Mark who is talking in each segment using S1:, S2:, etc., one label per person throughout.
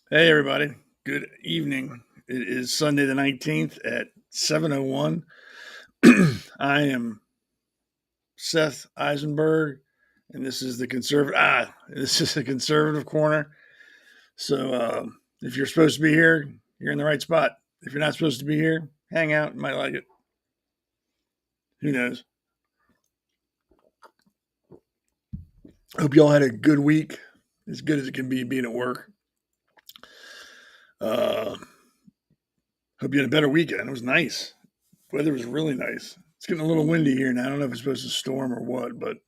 S1: Hey, everybody. Good evening. It is Sunday the 19th at 7:01. I am Seth Eisenberg, and this is the conservative corner. So if you're supposed to be here, you're in the right spot. If you're not supposed to be here, hang out. You might like it. Who knows? Hope y'all had a good week, as good as it can be being at work. Hope you had a better weekend. It was nice. Weather was really nice. It's getting a little windy here now. I don't know if it's supposed to storm or what, but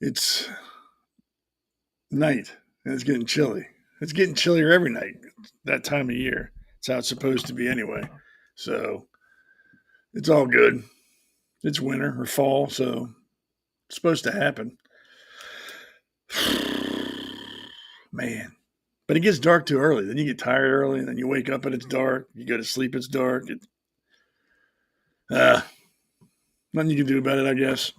S1: it's night and it's getting chilly. It's getting chillier every night that time of year. It's how it's supposed to be anyway. So it's all good. It's winter or fall, so it's supposed to happen. Man. But it gets dark too early. Then you get tired early, and then you wake up and it's dark. You go to sleep, it's dark. Nothing you can do about it, I guess.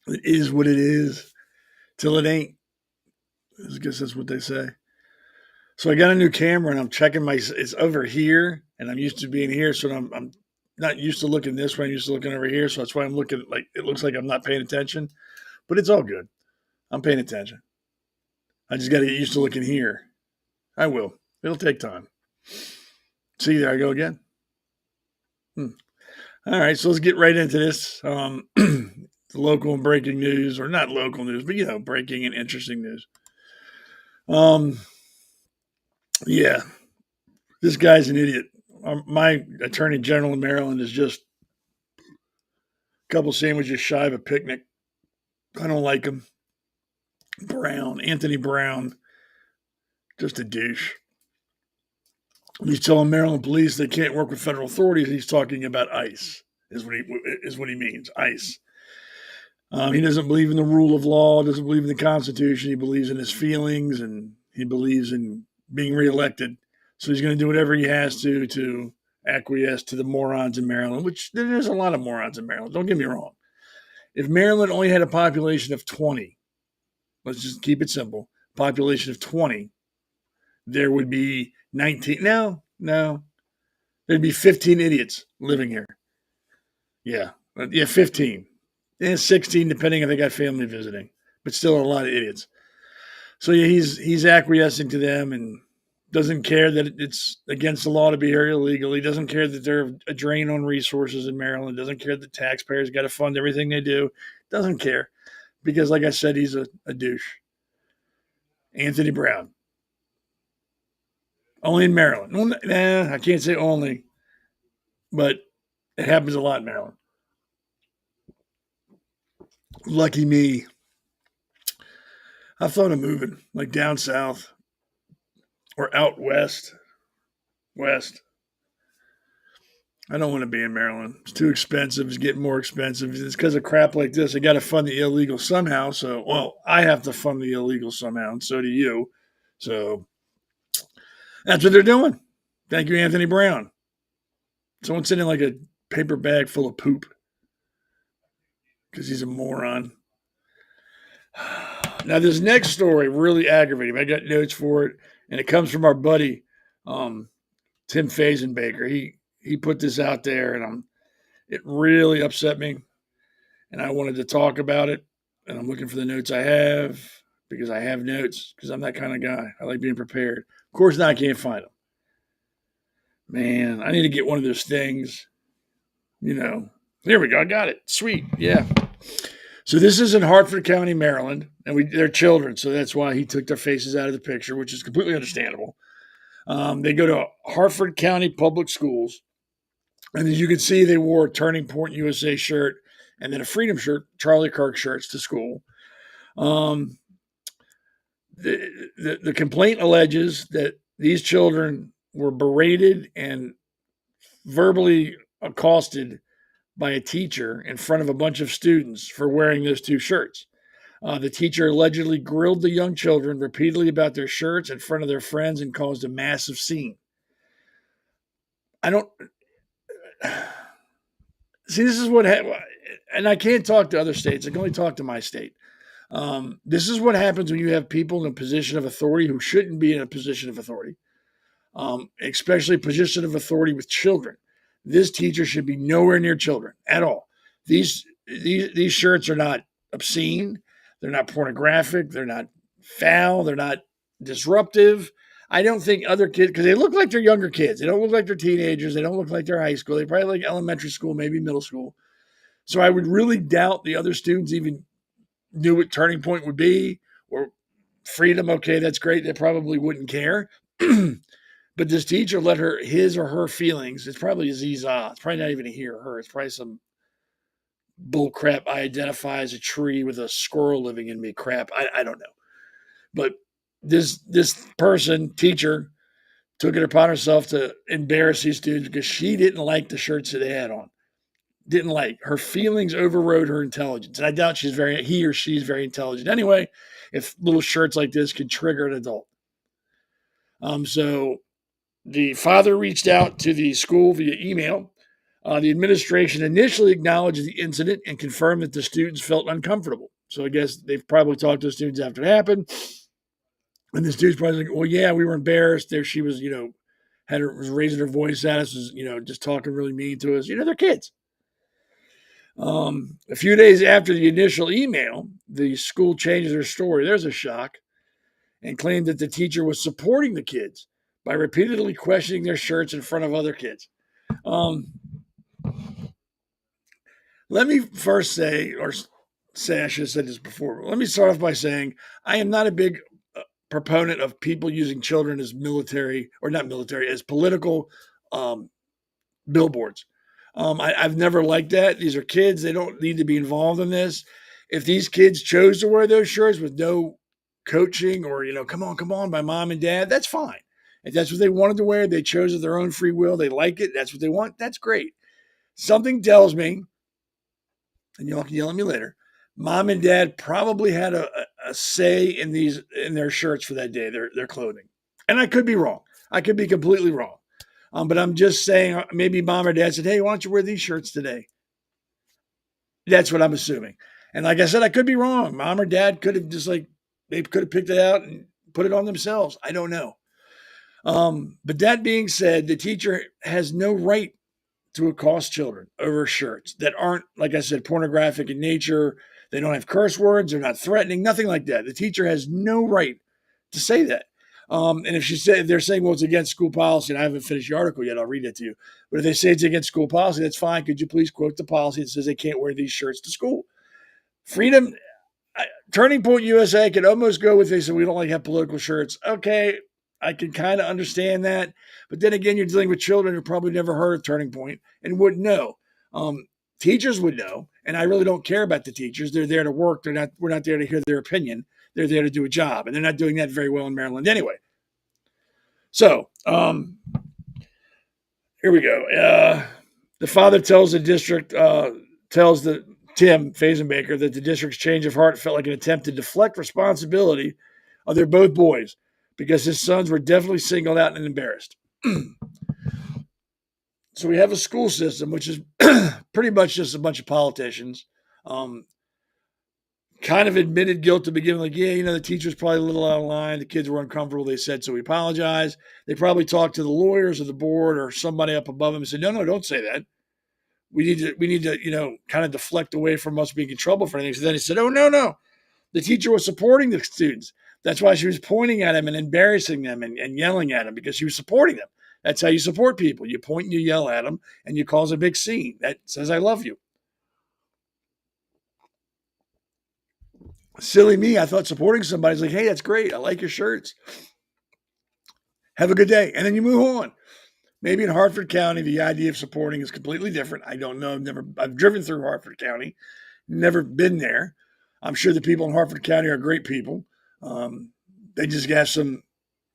S1: It is what it is till it ain't. I guess that's what they say. So I got a new camera, and I'm checking it's over here, and I'm used to being here, so I'm not used to looking this way. I'm used to looking over here, so that's why I'm looking like it looks like I'm not paying attention. But it's all good. I'm paying attention. I just got to get used to looking here. I will. It'll take time. See, there I go again. All right, so let's get right into this. Local and breaking news, or not local news, but breaking and interesting news. Yeah, this guy's an idiot. My attorney general in Maryland is just a couple sandwiches shy of a picnic. I don't like him. Anthony Brown, just a douche. He's telling Maryland police they can't work with federal authorities. He's talking about ICE, is what he means, ICE. He doesn't believe in the rule of law, doesn't believe in the Constitution. He believes in his feelings, and he believes in being reelected. So he's going to do whatever he has to acquiesce to the morons in Maryland, which there's a lot of morons in Maryland. Don't get me wrong. If Maryland only had a population of 20, let's just keep it simple, population of 20, there would be 19. No. There'd be 15 idiots living here. Yeah, 15. And 16, depending if they got family visiting. But still a lot of idiots. So yeah, he's acquiescing to them and doesn't care that it's against the law to be here illegally. Doesn't care that they're a drain on resources in Maryland. Doesn't care that taxpayers got to fund everything they do. Doesn't care. Because like I said, he's a douche. Anthony Brown. Only in Maryland. Nah, I can't say only. But it happens a lot in Maryland. Lucky me. I thought of moving, like down south or out west. I don't want to be in Maryland. It's too expensive. It's getting more expensive. It's because of crap like this. I got to fund the illegal somehow. I have to fund the illegal somehow, and so do you. So that's what they're doing. Thank you, Anthony Brown. Someone's sitting in like a paper bag full of poop because he's a moron. Now, this next story really aggravated me. I got notes for it, and it comes from our buddy, Tim Fazenbaker. He put this out there, and it really upset me, and I wanted to talk about it, and I'm looking for the notes I have because I have notes because I'm that kind of guy. I like being prepared. Of course, now I can't find them. Man, I need to get one of those things You know, here we go. I got it. Sweet. Yeah. So this is in Hartford County, Maryland, and they're children, so that's why he took their faces out of the picture, which is completely understandable. They go to Hartford County Public Schools, and as you can see, they wore a Turning Point USA shirt and then a Freedom shirt, Charlie Kirk shirts to school. Um, the complaint alleges that these children were berated and verbally accosted by a teacher in front of a bunch of students for wearing those two shirts. The teacher allegedly grilled the young children repeatedly about their shirts in front of their friends and caused a massive scene. I don't see. This is what, and I can't talk to other states. I can only talk to my state. This is what happens when you have people in a position of authority who shouldn't be in a position of authority, especially a position of authority with children. This teacher should be nowhere near children at all. These shirts are not obscene. They're not pornographic. They're not foul. They're not disruptive. I don't think other kids, because they look like they're younger kids. They don't look like they're teenagers. They don't look like they're high school. They probably like elementary school, maybe middle school. So I would really doubt the other students even knew what Turning Point would be or Freedom. Okay, that's great. They probably wouldn't care. But this teacher let his or her feelings, it's probably a Ziza. It's probably not even a he or her. It's probably some bull crap. I identify as a tree with a squirrel living in me crap. I don't know. But this person, teacher, took it upon herself to embarrass these students because she didn't like the shirts that they had on. Didn't like. Her feelings overrode her intelligence. And I doubt he or she's very intelligent anyway, if little shirts like this could trigger an adult. So the father reached out to the school via email. The administration initially acknowledged the incident and confirmed that the students felt uncomfortable. So I guess they've probably talked to the students after it happened. And the students probably like, well, yeah, we were embarrassed. There she was, was raising her voice at us, was, just talking really mean to us. They're kids. A few days after the initial email, the school changed their story. There's a shock. And claimed that the teacher was supporting the kids by repeatedly questioning their shirts in front of other kids. Let me first say, I should have said this before, but let me start off by saying I am not a big proponent of people using children as military, or not military, as political billboards. I've never liked that. These are kids. They don't need to be involved in this. If these kids chose to wear those shirts with no coaching or, come on, by mom and dad, that's fine. If that's what they wanted to wear, they chose of their own free will, they like it, that's what they want, that's great. Something tells me, and y'all can yell at me later, mom and dad probably had a say in their shirts for that day, their clothing. And I could be wrong. I could be completely wrong. But I'm just saying, maybe mom or dad said, hey, why don't you wear these shirts today? That's what I'm assuming. And like I said, I could be wrong. Mom or dad could have they could have picked it out and put it on themselves. I don't know. But that being said, the teacher has no right to accost children over shirts that aren't, like I said, pornographic in nature. They don't have curse words. They're not threatening, nothing like that. The teacher has no right to say that. And if they're saying, well, it's against school policy, and I haven't finished the article yet, I'll read it to you. But if they say it's against school policy, that's fine. Could you please quote the policy that says they can't wear these shirts to school? Freedom, Turning Point USA could almost go with, they said, we don't like have political shirts. Okay, I can kind of understand that. But then again, you're dealing with children who probably never heard of Turning Point and wouldn't know. Teachers would know, and I really don't care about the teachers. They're there to work. We're not there to hear their opinion. They're there to do a job, and they're not doing that very well in Maryland anyway. So here we go. The father tells the district, Tim Eisenberg, that the district's change of heart felt like an attempt to deflect responsibility. They're both boys because his sons were definitely singled out and embarrassed. So we have a school system, which is pretty much just a bunch of politicians. Kind of admitted guilt to begin with, like, yeah, the teacher's probably a little out of line. The kids were uncomfortable. They said, so we apologize. They probably talked to the lawyers or the board or somebody up above them and said, no, don't say that. We need to, kind of deflect away from us being in trouble for anything. So then he said, oh, no. The teacher was supporting the students. That's why she was pointing at him and embarrassing them and yelling at them, because she was supporting them. That's how you support people. You point and you yell at them and you cause a big scene. That says, I love you. Silly me, I thought supporting somebody's like, hey, that's great. I like your shirts. Have a good day. And then you move on. Maybe in Hartford County, the idea of supporting is completely different. I don't know. I've driven through Hartford County, never been there. I'm sure the people in Hartford County are great people. They just got some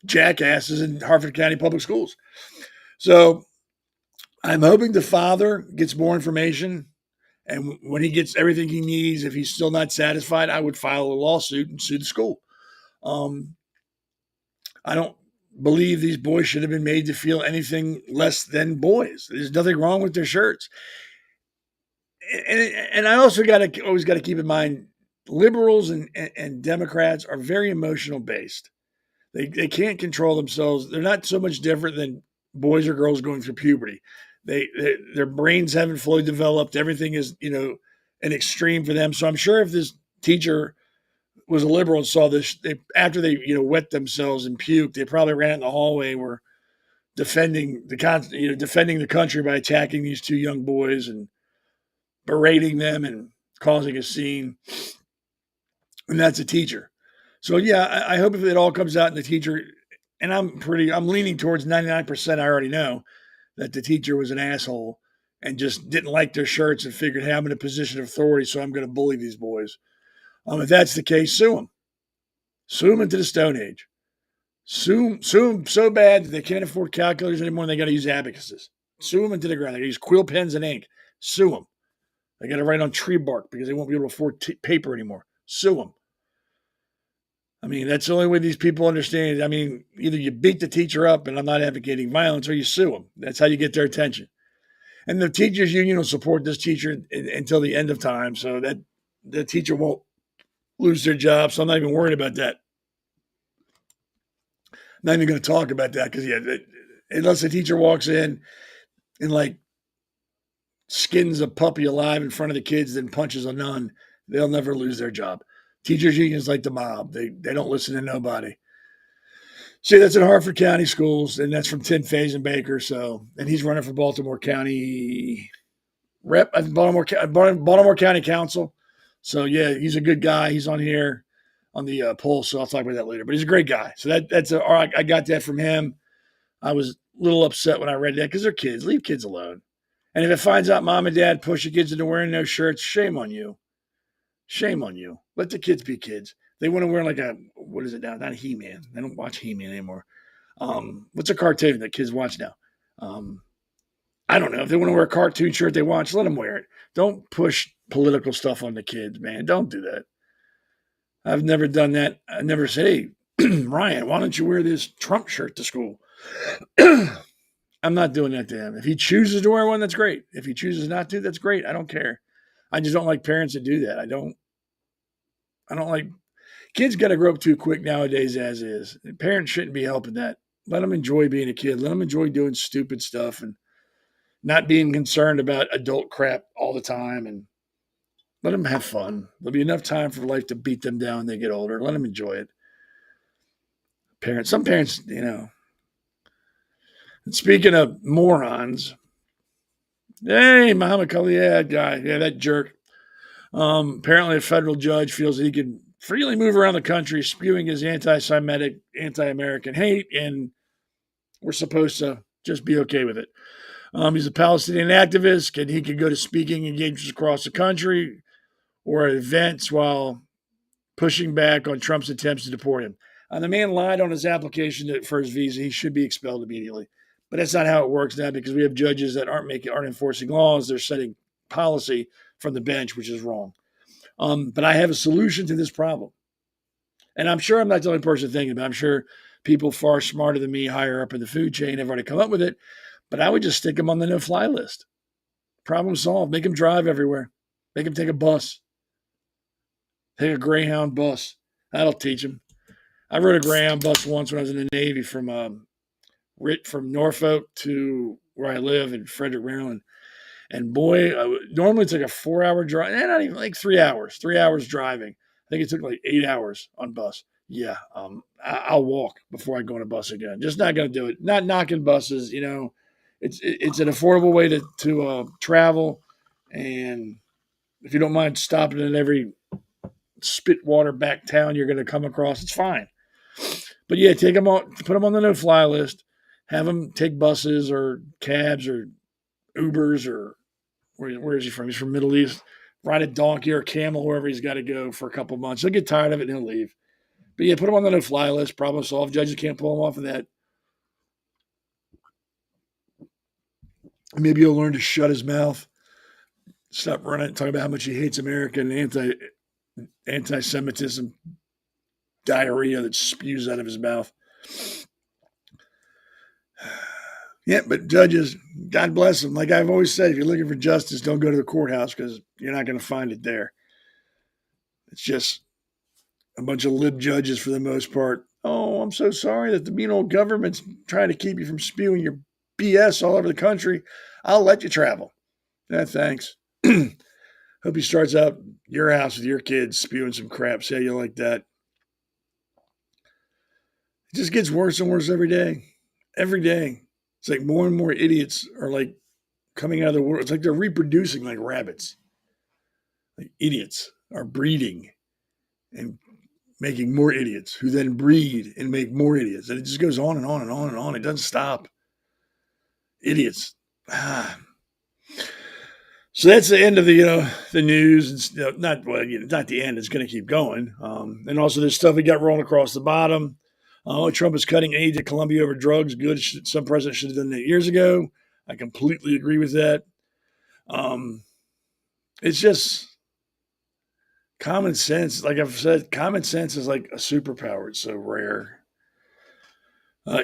S1: jackasses in Hartford County public schools. So I'm hoping the father gets more information. And when he gets everything he needs, if he's still not satisfied, I would file a lawsuit and sue the school. I don't believe these boys should have been made to feel anything less than boys. There's nothing wrong with their shirts. And I also always got to keep in mind, liberals and Democrats are very emotional based. They can't control themselves. They're not so much different than boys or girls going through puberty. Their brains haven't fully developed. Everything is, an extreme for them. So I'm sure if this teacher was a liberal and saw this, after they, wet themselves and puked, they probably ran in the hallway and were defending the country by attacking these two young boys and berating them and causing a scene. And that's a teacher. So yeah, I hope if it all comes out in the teacher, and I'm leaning towards 99%. I already know that the teacher was an asshole and just didn't like their shirts and figured, hey, I'm in a position of authority, so I'm going to bully these boys. If that's the case, sue them. Sue them into the Stone Age. Sue them so bad that they can't afford calculators anymore and they got to use abacuses. Sue them into the ground. They got to use quill pens and ink. Sue them. They got to write on tree bark because they won't be able to afford paper anymore. Sue them. I mean, that's the only way these people understand it. I mean, either you beat the teacher up, and I'm not advocating violence, or you sue them. That's how you get their attention. And the teachers union will support this teacher until the end of time, so that the teacher won't lose their job. So I'm not even worried about that. Not even going to talk about that because, unless the teacher walks in and like skins a puppy alive in front of the kids, then punches a nun, they'll never lose their job. Teachers unions like the mob. They don't listen to nobody. See, that's in Hartford County Schools, and that's from Tim Eisenberg. So, and he's running for Baltimore County Rep, Baltimore County Council. So yeah, he's a good guy. He's on here on the poll, so I'll talk about that later. But he's a great guy. So I got that from him. I was a little upset when I read that because they're kids. Leave kids alone. And if it finds out mom and dad push the kids into wearing no shirts, shame on you. Shame on you. Let the kids be kids. They want to wear like what is it now? Not He-Man. They don't watch He-Man anymore. What's a cartoon that kids watch now? I don't know. If they want to wear a cartoon shirt they watch, let them wear it. Don't push political stuff on the kids, man. Don't do that. I've never done that. I never say, hey, Ryan, why don't you wear this Trump shirt to school? I'm not doing that to him. If he chooses to wear one, that's great. If he chooses not to, that's great. I don't care. I just don't like parents that do that. I don't like kids got to grow up too quick nowadays as is. Parents shouldn't be helping that. Let them enjoy being a kid. Let them enjoy doing stupid stuff and not being concerned about adult crap all the time, and let them have fun. There'll be enough time for life to beat them down when they get older. Let them enjoy it. Some parents, And speaking of morons, hey, Muhammad Ali, that guy, that jerk. Apparently, a federal judge feels that he can freely move around the country spewing his anti-Semitic, anti-American hate, and we're supposed to just be okay with it. He's a Palestinian activist, and he could go to speaking engagements across the country or at events while pushing back on Trump's attempts to deport him. The man lied on his application for his visa. He should be expelled immediately. But that's not how it works now because we have judges that aren't enforcing laws. They're setting policy from the bench, which is wrong. But I have a solution to this problem. And I'm sure I'm not the only person thinking about it. I'm sure people far smarter than me higher up in the food chain have already come up with it. But I would just stick them on the no-fly list. Problem solved. Make them drive everywhere. Make them take a bus. Take a Greyhound bus. That'll teach them. I rode a Greyhound bus once when I was in the Navy from Norfolk to where I live in Frederick, Maryland. And boy, normally it's like a 4-hour drive. Not even like 3 hours. 3 hours driving. I think it took like 8 hours on bus. yeah, I'll walk before I go on a bus again. Just not going to do it. Not knocking buses. It's an affordable way to travel, and if you don't mind stopping in every spit water back town you're going to come across, it's fine. But yeah, take them on, put them on the no-fly list. Have them take buses or cabs or Ubers or where is he from? He's from Middle East. Ride a donkey or a camel wherever he's got to go for a couple months. He'll get tired of it and he'll leave. But yeah, put him on the no-fly list. Problem solved. Judges can't pull him off of that. Maybe he'll learn to shut his mouth, stop running, talking about how much he hates America and anti-Semitism, diarrhea that spews out of his mouth. Yeah, but judges, God bless them. Like I've always said, if you're looking for justice, don't go to the courthouse because you're not going to find it there. It's just a bunch of lib judges for the most part. Oh, I'm so sorry that the mean old government's trying to keep you from spewing your BS all over the country. I'll let you travel. Yeah, thanks. Hope he starts out your house with your kids spewing some crap. Say you like that. It just gets worse and worse every day. Every day. It's like more and more idiots are like coming out of the world. It's like they're reproducing like rabbits. Like idiots are breeding and making more idiots who then breed and make more idiots. And it just goes on and on and on and on. It doesn't stop. Idiots. So that's the end of the news. And not the end. It's going to keep going. And also there's stuff we got rolling across the bottom. Trump is cutting aid to Colombia over drugs. Good. Some president should have done that years ago. I completely agree with that. It's just common sense. Like I've said, common sense is like a superpower. It's so rare.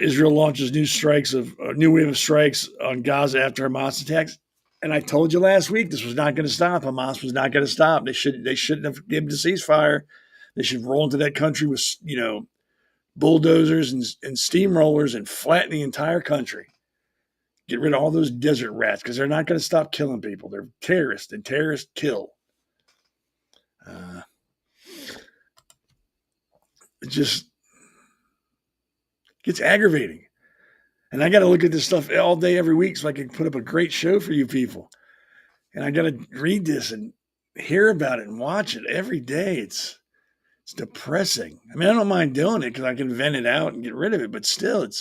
S1: Israel launches a new wave of strikes on Gaza after Hamas attacks. And I told you last week this was not going to stop. Hamas was not going to stop. They shouldn't have given the ceasefire. They should roll into that country with bulldozers and steamrollers and flatten the entire country. Get rid of all those desert rats because they're not going to stop killing people. They're terrorists, and terrorists kill. It just gets aggravating. And I got to look at this stuff all day, every week, so I can put up a great show for you people. And I got to read this and hear about it and watch it every day. It's depressing. I mean, I don't mind doing it because I can vent it out and get rid of it, but still, it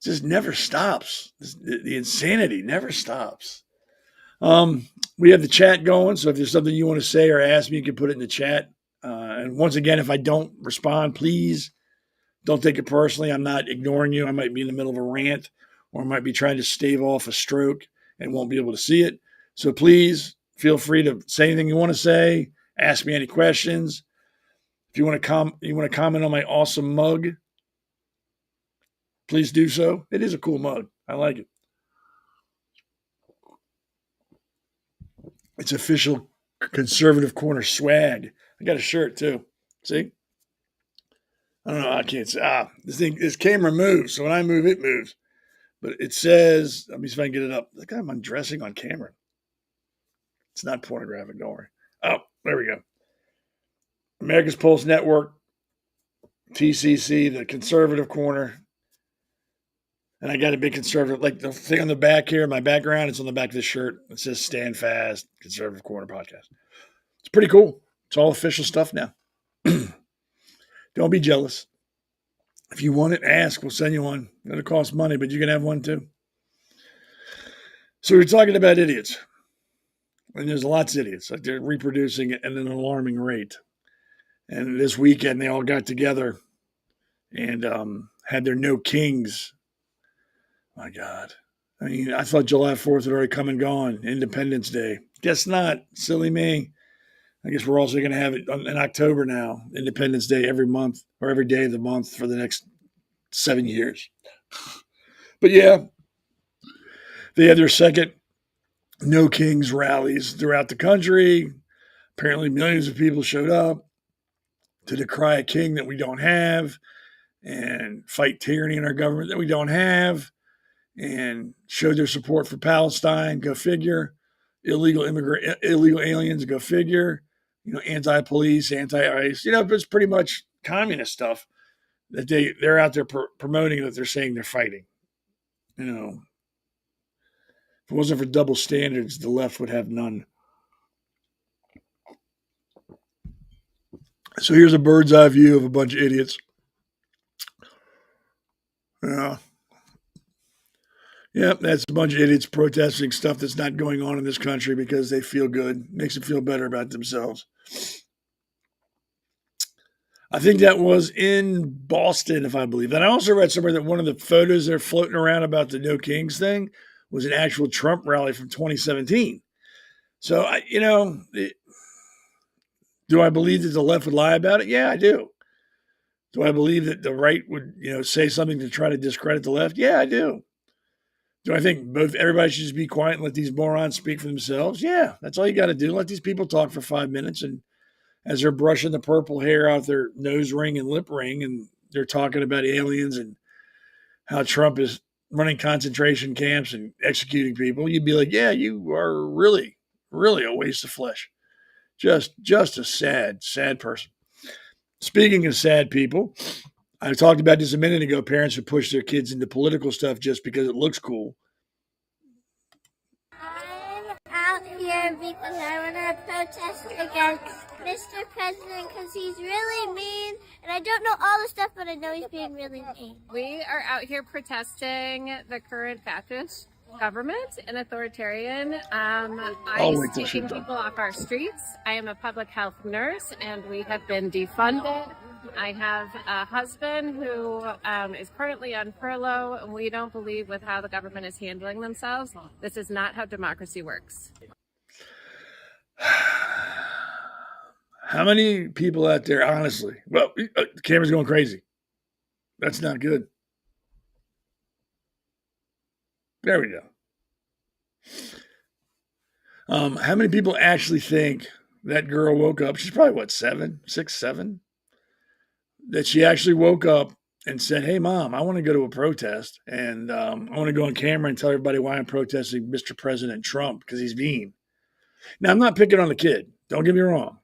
S1: just never stops. The insanity never stops. We have the chat going, so if there's something you want to say or ask me, you can put it in the chat. And once again, if I don't respond, please don't take it personally. I'm not ignoring you. I might be in the middle of a rant, or I might be trying to stave off a stroke and won't be able to see it. So please feel free to say anything you want to say. Ask me any questions. If you want to comment on my awesome mug, please do so. It is a cool mug. I like it. It's official Conservative Corner swag. I got a shirt too. See? I don't know. I can't say. This camera moves. So when I move, it moves. But it says, let me see if I can get it up. Look, I'm undressing on camera. It's not pornographic. Don't worry. Oh, there we go. America's Pulse Network, TCC, the Conservative Corner. And I got a big conservative, like the thing on the back here, my background, it's on the back of the shirt. It says Stand Fast, Conservative Corner Podcast. It's pretty cool. It's all official stuff now. Don't be jealous. If you want it, ask. We'll send you one. It'll cost money, but you can have one too. So we're talking about idiots. And there's lots of idiots. Like they're reproducing at an alarming rate. And this weekend, they all got together and had their No Kings. My God. I mean, I thought July 4th had already come and gone. Independence Day. Guess not. Silly me. I guess we're also going to have it in October now. Independence Day every month or every day of the month for the next 7 years. But yeah, they had their second No Kings rallies throughout the country. Apparently millions of people showed up to decry a king that we don't have and fight tyranny in our government that we don't have. And showed their support for Palestine, go figure. Illegal aliens, go figure. Anti-police, anti-ICE. It's pretty much communist stuff that they're out there promoting that they're saying they're fighting. You know, if it wasn't for double standards, the left would have none. So here's a bird's eye view of a bunch of idiots. Yeah. Yep, that's a bunch of idiots protesting stuff that's not going on in this country because they feel good, makes them feel better about themselves. I think that was in Boston, if I believe. And I also read somewhere that one of the photos they're floating around about the No Kings thing was an actual Trump rally from 2017. So, do I believe that the left would lie about it? Yeah, I do. Do I believe that the right would, say something to try to discredit the left? Yeah, I do. Do I think everybody should just be quiet and let these morons speak for themselves? Yeah, that's all you got to do. Let these people talk for 5 minutes, and as they're brushing the purple hair out their nose ring and lip ring, and they're talking about aliens and how Trump is running concentration camps and executing people, you'd be like, yeah, you are really, really a waste of flesh. Just a sad, sad person. Speaking of sad people, I talked about this a minute ago. Parents who push their kids into political stuff just because it looks cool.
S2: I'm out here because I want to protest against Mr. President because he's really mean. And I don't know all the stuff, but I know he's being really mean.
S3: We are out here protesting the current fascist government and authoritarian. ICE taking people off our streets. I am a public health nurse, and we have been defunded. I have a husband who is currently on furlough, and we don't believe with how the government is handling themselves. This is not how democracy works.
S1: How many people out there, honestly? Well, the camera's going crazy. That's not good. There we go. How many people actually think that girl woke up? She's probably, 6, 7? That she actually woke up and said, hey, Mom, I want to go to a protest. And I want to go on camera and tell everybody why I'm protesting Mr. President Trump because he's mean. Now, I'm not picking on the kid. Don't get me wrong.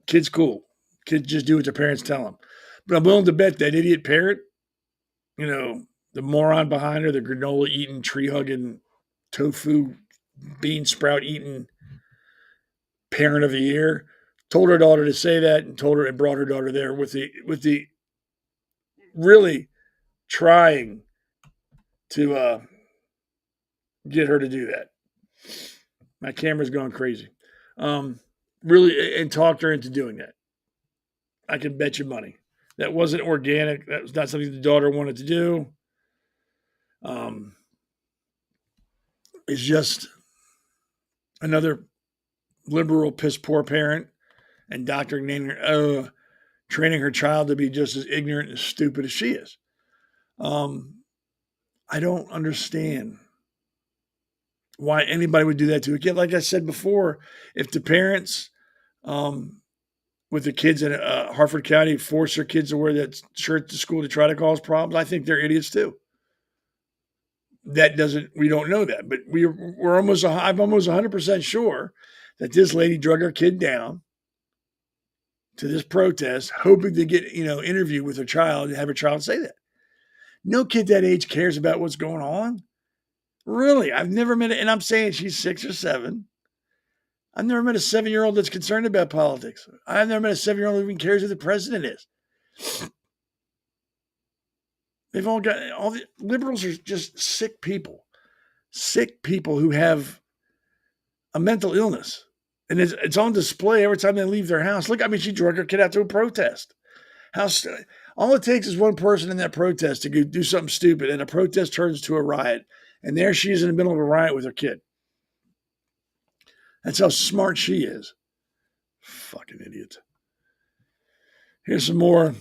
S1: Kid's cool. Kids just do what their parents tell them. But I'm willing to bet that idiot parrot, the moron behind her, the granola eating, tree hugging, tofu, bean sprout eating parent of the year, told her daughter to say that and brought her daughter there with the really trying to get her to do that. My camera's going crazy. Really, and talked her into doing that. I can bet you money. That wasn't organic. That was not something the daughter wanted to do. It's just another liberal piss poor parent indoctrinating her, training her child to be just as ignorant and stupid as she is. I don't understand why anybody would do that to a kid. Like I said before, if the parents with the kids in Harford County force their kids to wear that shirt to school to try to cause problems, I think they're idiots too. We don't know that, but I'm almost 100% sure that this lady drug her kid down to this protest, hoping to get, interview with her child and have her child say that. No kid that age cares about what's going on. Really, I've never met it. And I'm saying she's 6 or 7. I've never met a 7-year-old that's concerned about politics. I've never met a 7-year-old who even cares who the president is. They've all the liberals are just sick people who have a mental illness. And it's on display every time they leave their house. Look, she drug her kid out to a protest. All it takes is one person in that protest to go do something stupid, and a protest turns to a riot. And there she is in the middle of a riot with her kid. That's how smart she is. Fucking idiot. Here's some more.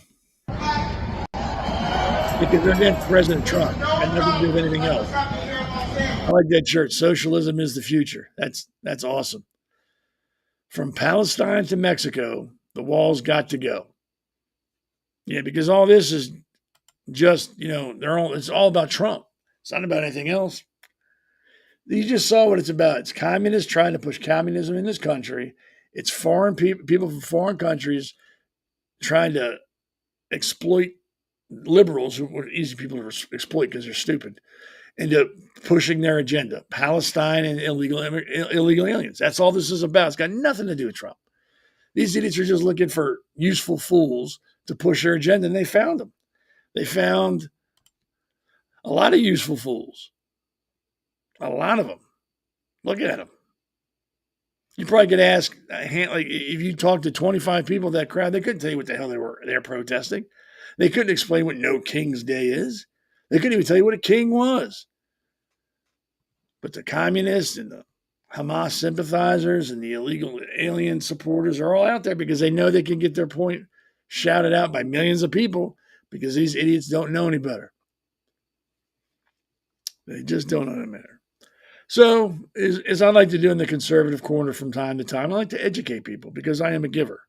S1: Because they're against President Trump and never do anything else. I like that shirt. Socialism is the future. That's awesome. From Palestine to Mexico, the wall's got to go. Yeah, because all this is just, it's all about Trump. It's not about anything else. You just saw what it's about. It's communists trying to push communism in this country. It's foreign people from foreign countries trying to exploit liberals, who are easy people to exploit because they're stupid, into pushing their agenda. Palestine and illegal aliens. That's all this is about. It's got nothing to do with Trump. These idiots are just looking for useful fools to push their agenda, and they found them. They found a lot of useful fools. A lot of them. Look at them. You probably could ask, like, if you talk to 25 people in that crowd, they couldn't tell you what the hell they were protesting. They couldn't explain what No King's Day is. They couldn't even tell you what a king was. But the communists and the Hamas sympathizers and the illegal alien supporters are all out there because they know they can get their point shouted out by millions of people because these idiots don't know any better. They just don't know any better. So, as I like to do in the conservative corner from time to time, I like to educate people because I am a giver.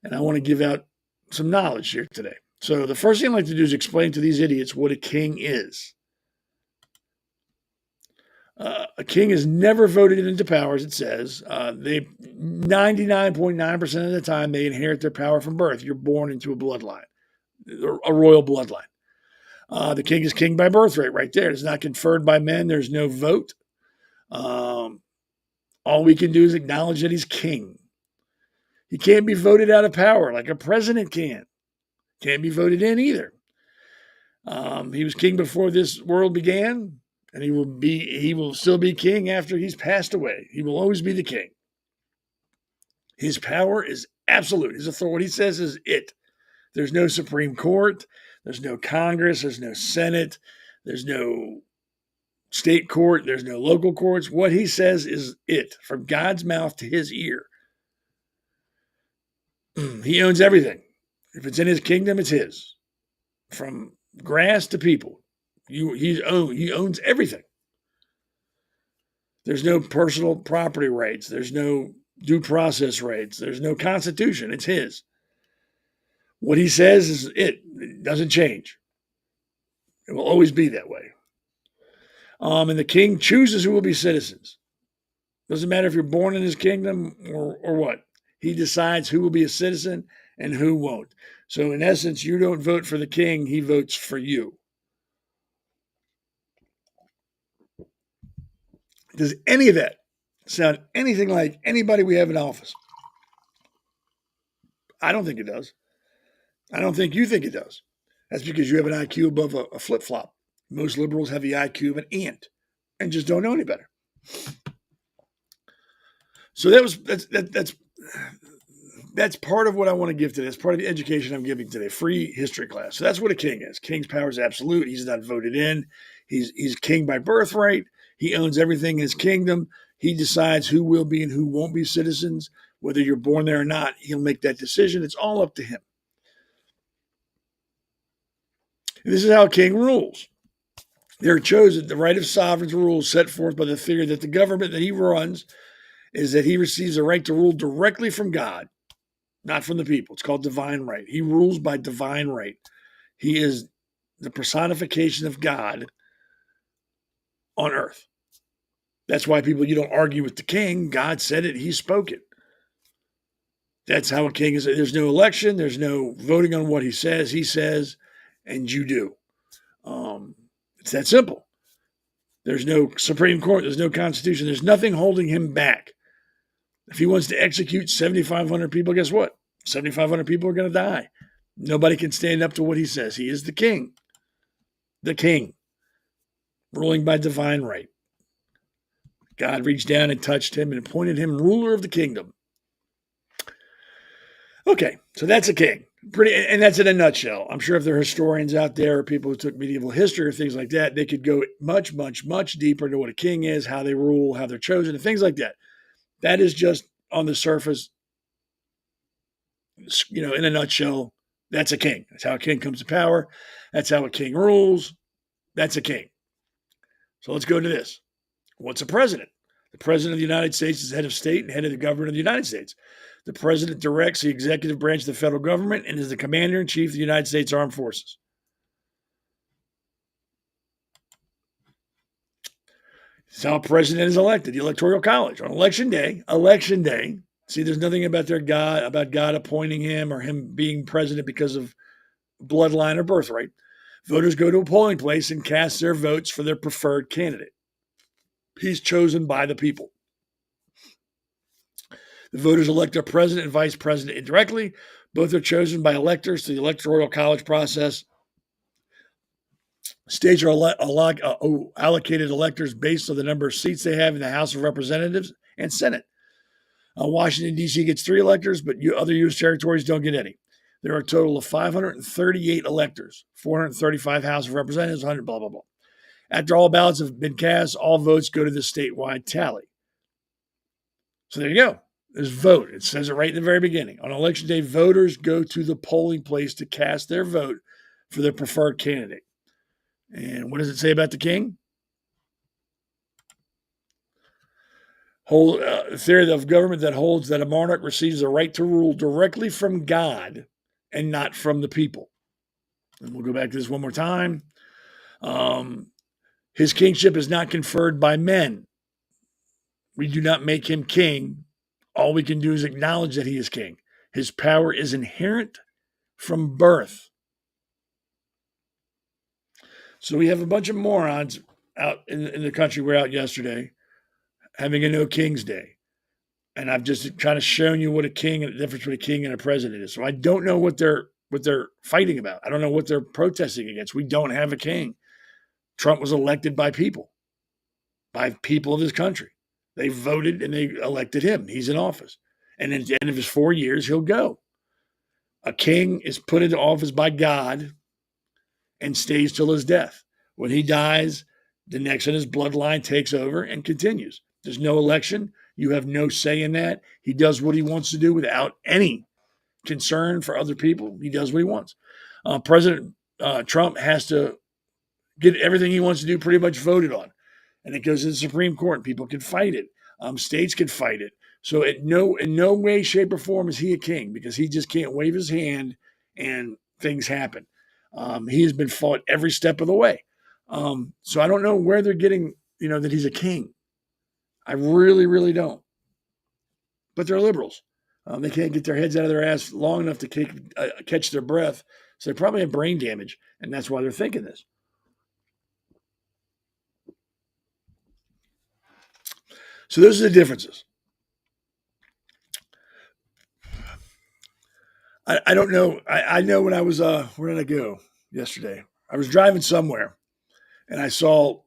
S1: And I want to give out some knowledge here today. So the first thing I like to do is explain to these idiots what a king is. A king is never voted into power, as it says. They 99.9% of the time, they inherit their power from birth. You're born into a bloodline, a royal bloodline. The king is king by birthright right there. It's not conferred by men. There's no vote. All we can do is acknowledge that he's king. He can't be voted out of power like a president can. Can't be voted in either. He was king before this world began, and he will still be king after he's passed away. He will always be the king. His power is absolute. His authority, what he says is it. There's no Supreme Court. There's no Congress. There's no Senate. There's no state court. There's no local courts. What he says is it, from God's mouth to his ear. He owns everything. If it's in his kingdom, it's his. From grass to people. He owns everything. There's no personal property rights. There's no due process rights. There's no constitution. It's his. What he says is it. It doesn't change. It will always be that way. And the king chooses who will be citizens. Doesn't matter if you're born in his kingdom or what. He decides who will be a citizen and who won't. So in essence, you don't vote for the king. He votes for you. Does any of that sound anything like anybody we have in office? I don't think it does. I don't think you think it does. That's because you have an IQ above a flip-flop. Most liberals have the IQ of an ant and just don't know any better. So that's part of what I want to give today. That's part of the education I'm giving today. Free history class. So that's what a king is. King's power is absolute. He's not voted in. He's king by birthright. He owns everything in his kingdom. He decides who will be and who won't be citizens. Whether you're born there or not, he'll make that decision. It's all up to him. And this is how a king rules. They're chosen. The right of sovereign's rules set forth by the theory that the government that he runs is that he receives a right to rule directly from God, not from the people. It's called divine right. He rules by divine right. He is the personification of God on earth. That's why you don't argue with the king. God said it. He spoke it. That's how a king is. There's no election. There's no voting on what he says, and you do. It's that simple. There's no Supreme Court. There's no Constitution. There's nothing holding him back. If he wants to execute 7,500 people, guess what? 7,500 people are going to die. Nobody can stand up to what he says. He is the king. The king. Ruling by divine right. God reached down and touched him and appointed him ruler of the kingdom. Okay, so that's a king. And that's in a nutshell. I'm sure if there are historians out there or people who took medieval history or things like that, they could go much, much, much deeper into what a king is, how they rule, how they're chosen, and things like that. That is just on the surface, in a nutshell, that's a king. That's how a king comes to power. That's how a king rules. That's a king. So let's go to this. What's a president? The president of the United States is head of state and head of the government of the United States. The president directs the executive branch of the federal government and is the commander-in-chief of the United States Armed Forces. This is how a president is elected. The Electoral College. On election day, See, there's nothing about God appointing him or him being president because of bloodline or birthright. Voters go to a polling place and cast their votes for their preferred candidate. He's chosen by the people. The voters elect their president and vice president indirectly. Both are chosen by electors through the electoral college process. States are allocated electors based on the number of seats they have in the House of Representatives and Senate. Washington, D.C. gets 3 electors, but other U.S. territories don't get any. There are a total of 538 electors, 435 House of Representatives, 100 blah, blah, blah. After all ballots have been cast, all votes go to the statewide tally. So there you go. There's vote. It says it right in the very beginning. On election day, voters go to the polling place to cast their vote for their preferred candidate. And what does it say about the king? Theory of government that holds that a monarch receives the right to rule directly from God and not from the people. And we'll go back to this one more time. His kingship is not conferred by men. We do not make him king. All we can do is acknowledge that he is king. His power is inherent from birth. So we have a bunch of morons out in the country. We're out yesterday having a no king's day. And I've just kind of shown you what a king and the difference between a king and a president is. So I don't know what they're fighting about. I don't know what they're protesting against. We don't have a king. Trump was elected by people of this country. They voted and they elected him. He's in office. And at the end of his 4 years, he'll go. A king is put into office by God and stays till his death. When he dies, the next in his bloodline takes over and continues. There's no election. You have no say in that. He does what he wants to do without any concern for other people. He does what he wants. President Trump has to get everything he wants to do pretty much voted on. And it goes to the Supreme Court, and people can fight it. States can fight it. So in no way, shape, or form is he a king, because he just can't wave his hand and things happen. He has been fought every step of the way. So I don't know where they're getting, that he's a king. I really, really don't. But they're liberals. They can't get their heads out of their ass long enough to catch their breath. So they probably have brain damage, and that's why they're thinking this. So those are the differences. I don't know. I know when I was, where did I go yesterday? I was driving somewhere, and I saw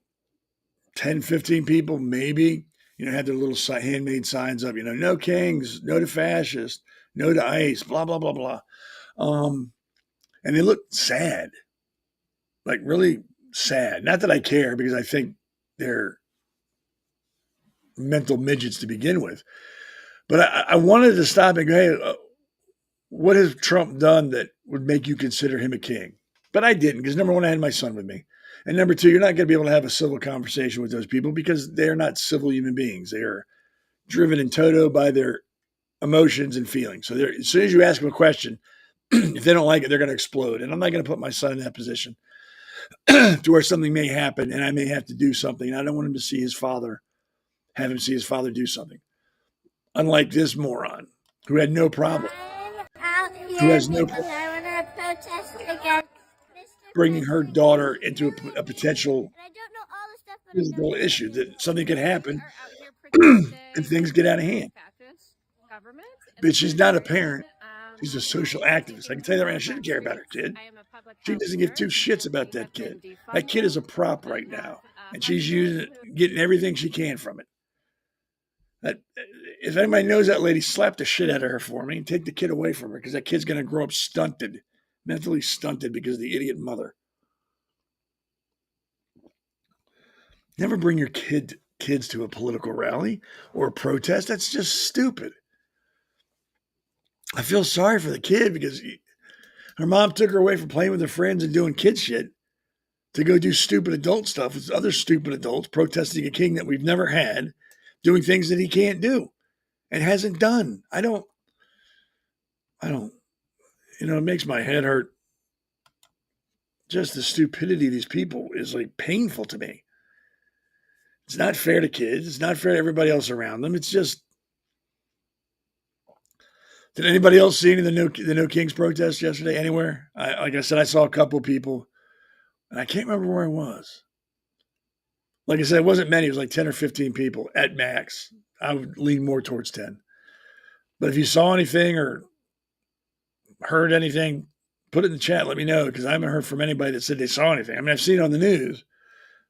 S1: 10, 15 people maybe, had their little handmade signs up, no kings, no to fascists, no to ICE, blah, blah, blah, blah. And they looked sad, like really sad. Not that I care, because I think they're mental midgets to begin with. But I wanted to stop and go, hey, what has Trump done that would make you consider him a king? But I didn't, because number one, I had my son with me. And number two, you're not going to be able to have a civil conversation with those people, because they're not civil human beings. They are driven in toto by their emotions and feelings. So as soon as you ask them a question, if they don't like it, they're going to explode. And I'm not going to put my son in that position to where something may happen and I may have to do something. And I don't want him to have him see his father do something. Unlike this moron who had no problem. Who has no problem bringing her daughter into a potential physical issue, that something could happen and things get out of hand. But she's not a parent. She's a social activist. I can tell you that right now. She doesn't care about her kid. She doesn't give two shits about that kid. That kid is a prop right now, and she's getting everything she can from it. If anybody knows that lady, slap the shit out of her for me and take the kid away from her, because that kid's going to grow up stunted, mentally stunted, because of the idiot mother. Never bring your kids to a political rally or a protest. That's just stupid. I feel sorry for the kid, because her mom took her away from playing with her friends and doing kid shit to go do stupid adult stuff with other stupid adults, protesting a king that we've never had, doing things that he can't do and hasn't done. I don't, it makes my head hurt. Just the stupidity of these people is like painful to me. It's not fair to kids. It's not fair to everybody else around them. It's just, Did anybody else see any of the No Kings protests yesterday anywhere? Like I said, I saw a couple of people, and I can't remember where I was. Like I said, it wasn't many. It was like 10 or 15 people at max. I would lean more towards 10. But if you saw anything or heard anything, put it in the chat. Let me know, because I haven't heard from anybody that said they saw anything. I mean, I've seen it on the news,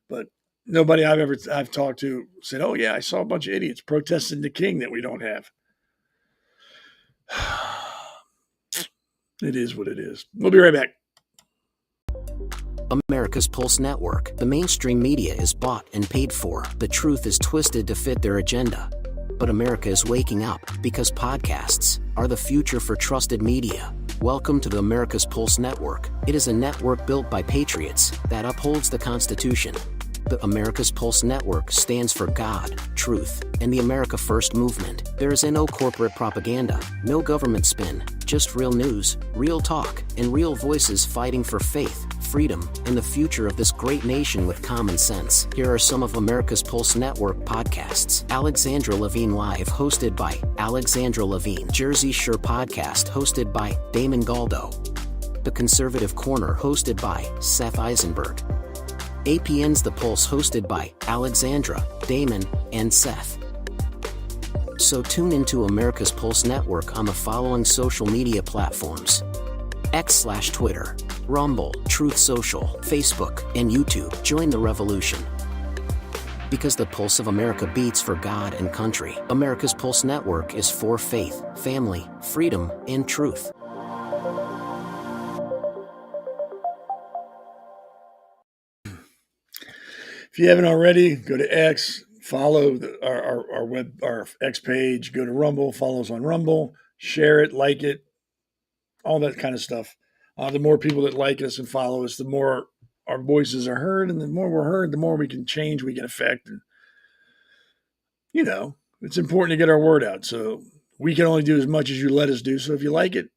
S1: but nobody I've talked to said, "Oh yeah, I saw a bunch of idiots protesting the king that we don't have." It is what it is. We'll be right back.
S4: America's Pulse Network. The mainstream media is bought and paid for. The truth is twisted to fit their agenda. But America is waking up, because podcasts are the future for trusted media. Welcome to the America's Pulse Network. It is a network built by patriots that upholds the Constitution. The America's Pulse Network stands for God, truth, and the America First movement. There is no corporate propaganda, no government spin, just real news, real talk, and real voices fighting for faith, freedom, and the future of this great nation with common sense. Here are some of America's Pulse Network podcasts. Alexandra Levine Live, hosted by Alexandra Levine. Jersey Shore Podcast, hosted by Damon Galdo. The Conservative Corner, hosted by Seth Eisenberg. APN's The Pulse, hosted by Alexandra, Damon, and Seth. So tune into America's Pulse Network on the following social media platforms: X/Twitter, Rumble, Truth Social, Facebook, and YouTube. Join the revolution. Because the pulse of America beats for God and country. America's Pulse Network is for faith, family, freedom, and truth.
S1: If you haven't already, go to X, follow our X page, go to Rumble, follow us on Rumble, share it, like it, all that kind of stuff. The more people that like us and follow us, the more our voices are heard, and the more we're heard, the more we can change, we can affect. And, it's important to get our word out. So we can only do as much as you let us do. So if you like it,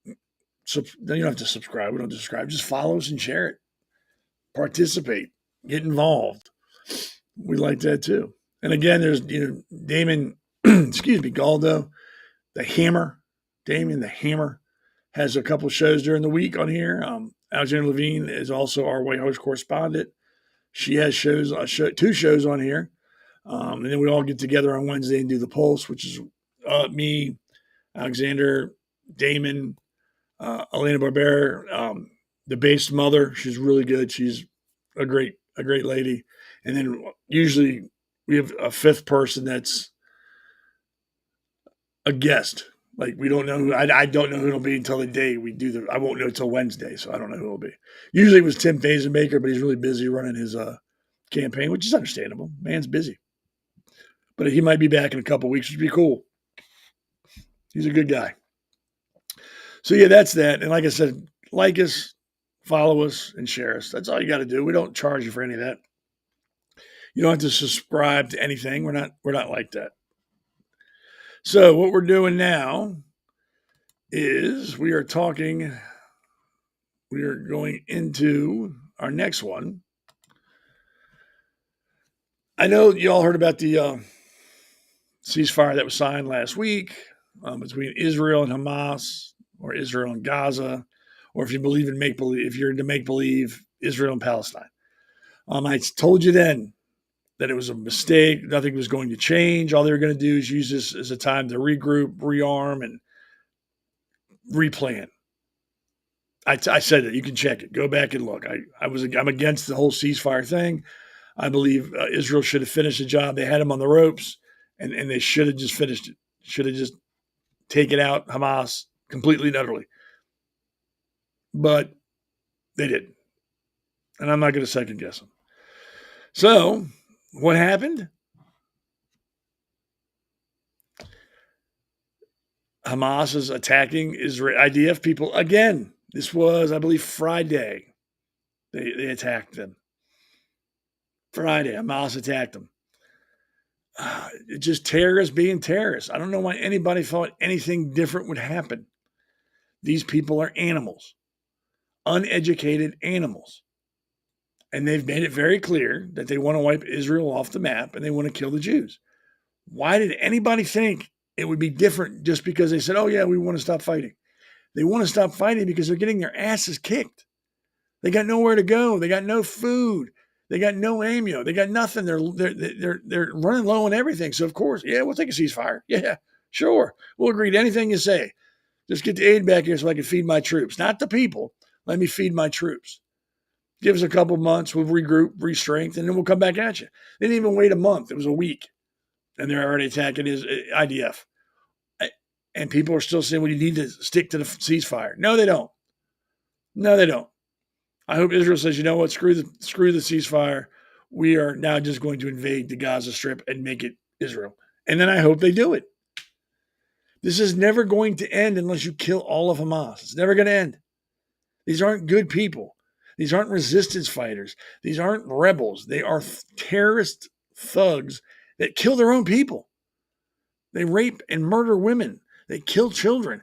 S1: then you don't have to subscribe. We don't subscribe. Just follow us and share it. Participate. Get involved. We like that too. And again, there's Damon, Galdo, the Hammer. Damon the Hammer has a couple shows during the week on here. Alexandra Levine is also our White House correspondent. She has two shows on here. And then we all get together on Wednesday and do the Pulse, which is me, Alexander, Damon, Elena Barbera, the bass mother. She's really good. She's a great lady. And then usually we have a fifth person that's a guest. Like, we don't know I don't know who it'll be until the day we do I won't know until Wednesday, so I don't know who it'll be. Usually it was Tim Fazenbaker, but he's really busy running his campaign, which is understandable. Man's busy. But he might be back in a couple of weeks, which would be cool. He's a good guy. So yeah, that's that. And like I said, like us, follow us, and share us. That's all you got to do. We don't charge you for any of that. You don't have to subscribe to anything. We're not like that. So what we're doing now is we are going into our next one. I know you all heard about the ceasefire that was signed last week between Israel and Hamas, or Israel and Gaza, or if you believe in make-believe, if you're into make-believe, Israel and Palestine. I told you then that it was a mistake. Nothing was going to change. All they were going to do is use this as a time to regroup, rearm, and replan. I said that. You can check it. Go back and look. I'm against the whole ceasefire thing. I believe Israel should have finished the job. They had them on the ropes, and they should have just finished it. Should have just taken out Hamas completely and utterly. But they didn't. And I'm not going to second guess them. So what happened? Hamas is attacking Israel, IDF people again. This was, I believe, Friday. They attacked them. Friday, Hamas attacked them. Just terrorists being terrorists. I don't know why anybody thought anything different would happen. These people are animals, uneducated animals. And they've made it very clear that they want to wipe Israel off the map and they want to kill the Jews. Why did anybody think it would be different just because they said, oh, yeah, we want to stop fighting. They want to stop fighting because they're getting their asses kicked. They got nowhere to go. They got no food. They got no ammo. They got nothing. They're running low on everything. So, of course, yeah, we'll take a ceasefire. Yeah, sure. We'll agree to anything you say. Just get the aid back here so I can feed my troops. Not the people. Let me feed my troops. Give us a couple months. We'll regroup, re-strength, and then we'll come back at you. They didn't even wait a month. It was a week. And they're already attacking his IDF. And people are still saying, well, you need to stick to the ceasefire. No, they don't. No, they don't. I hope Israel says, you know what, screw the ceasefire. We are now just going to invade the Gaza Strip and make it Israel. And then I hope they do it. This is never going to end unless you kill all of Hamas. It's never going to end. These aren't good people. These aren't resistance fighters. These aren't rebels. They are terrorist thugs that kill their own people. They rape and murder women. They kill children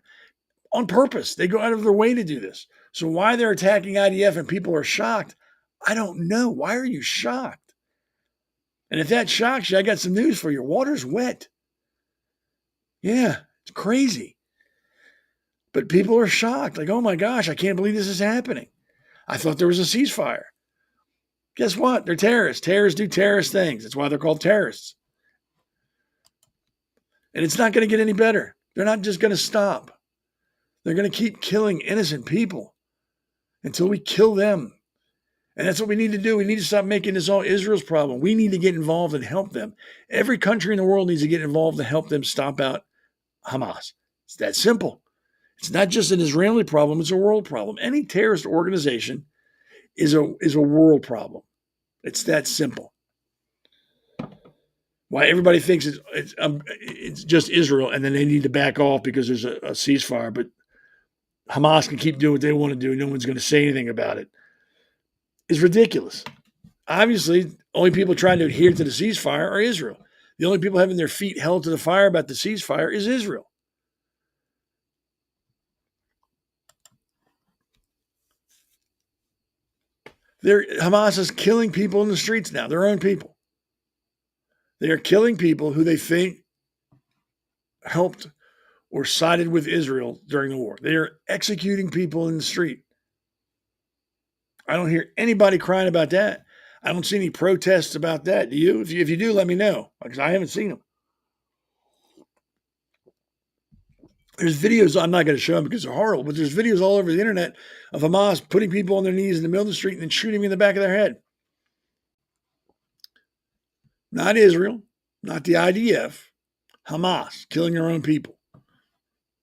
S1: on purpose. They go out of their way to do this. So why they're attacking IDF and people are shocked, I don't know. Why are you shocked? And if that shocks you, I got some news for you. Water's wet. Yeah, it's crazy. But people are shocked. Like, oh my gosh, I can't believe this is happening. I thought there was a ceasefire. Guess what? They're terrorists. Terrorists do terrorist things. That's why they're called terrorists. And it's not going to get any better. They're not just going to stop. They're going to keep killing innocent people until we kill them. And that's what we need to do. We need to stop making this all Israel's problem. We need to get involved and help them. Every country in the world needs to get involved to help them stop out Hamas. It's that simple. It's not just an Israeli problem. It's a world problem. Any terrorist organization is a world problem. It's that simple. Why everybody thinks it's just Israel and then they need to back off because there's a ceasefire, but Hamas can keep doing what they want to do. No one's going to say anything about it. It's ridiculous. Obviously, only people trying to adhere to the ceasefire are Israel. The only people having their feet held to the fire about the ceasefire is Israel. Hamas is killing people in the streets now, their own people. They are killing people who they think helped or sided with Israel during the war. They are executing people in the street. I don't hear anybody crying about that. I don't see any protests about that. Do you? If you do, let me know, because I haven't seen them. There's videos, I'm not going to show them because they're horrible, but there's videos all over the internet of Hamas putting people on their knees in the middle of the street and then shooting them in the back of their head. Not Israel, not the IDF, Hamas killing their own people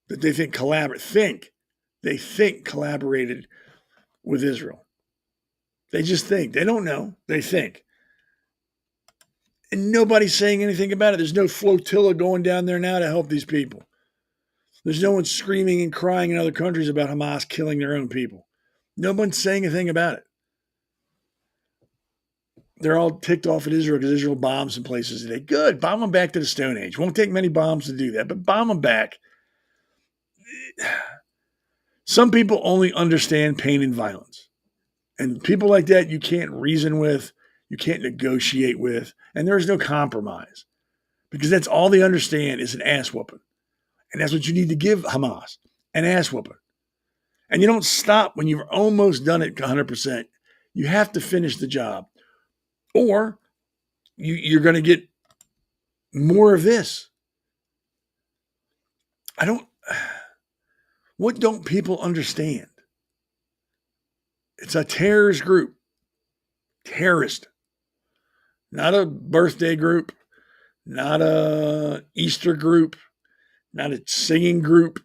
S1: that they think collaborated with Israel. They just think. They don't know. They think. And nobody's saying anything about it. There's no flotilla going down there now to help these people. There's no one screaming and crying in other countries about Hamas killing their own people. No one's saying a thing about it. They're all ticked off at Israel because Israel bombs some places today. Good. Bomb them back to the Stone Age. Won't take many bombs to do that, but bomb them back. Some people only understand pain and violence. And people like that you can't reason with, you can't negotiate with, and there is no compromise. Because that's all they understand is an ass whooping. And that's what you need to give Hamas, an ass whooping. And you don't stop when you've almost done it 100%. You have to finish the job. Or you're going to get more of this. What don't people understand? It's a terrorist group. Terrorist. Not a birthday group. Not a Easter group. Not a singing group.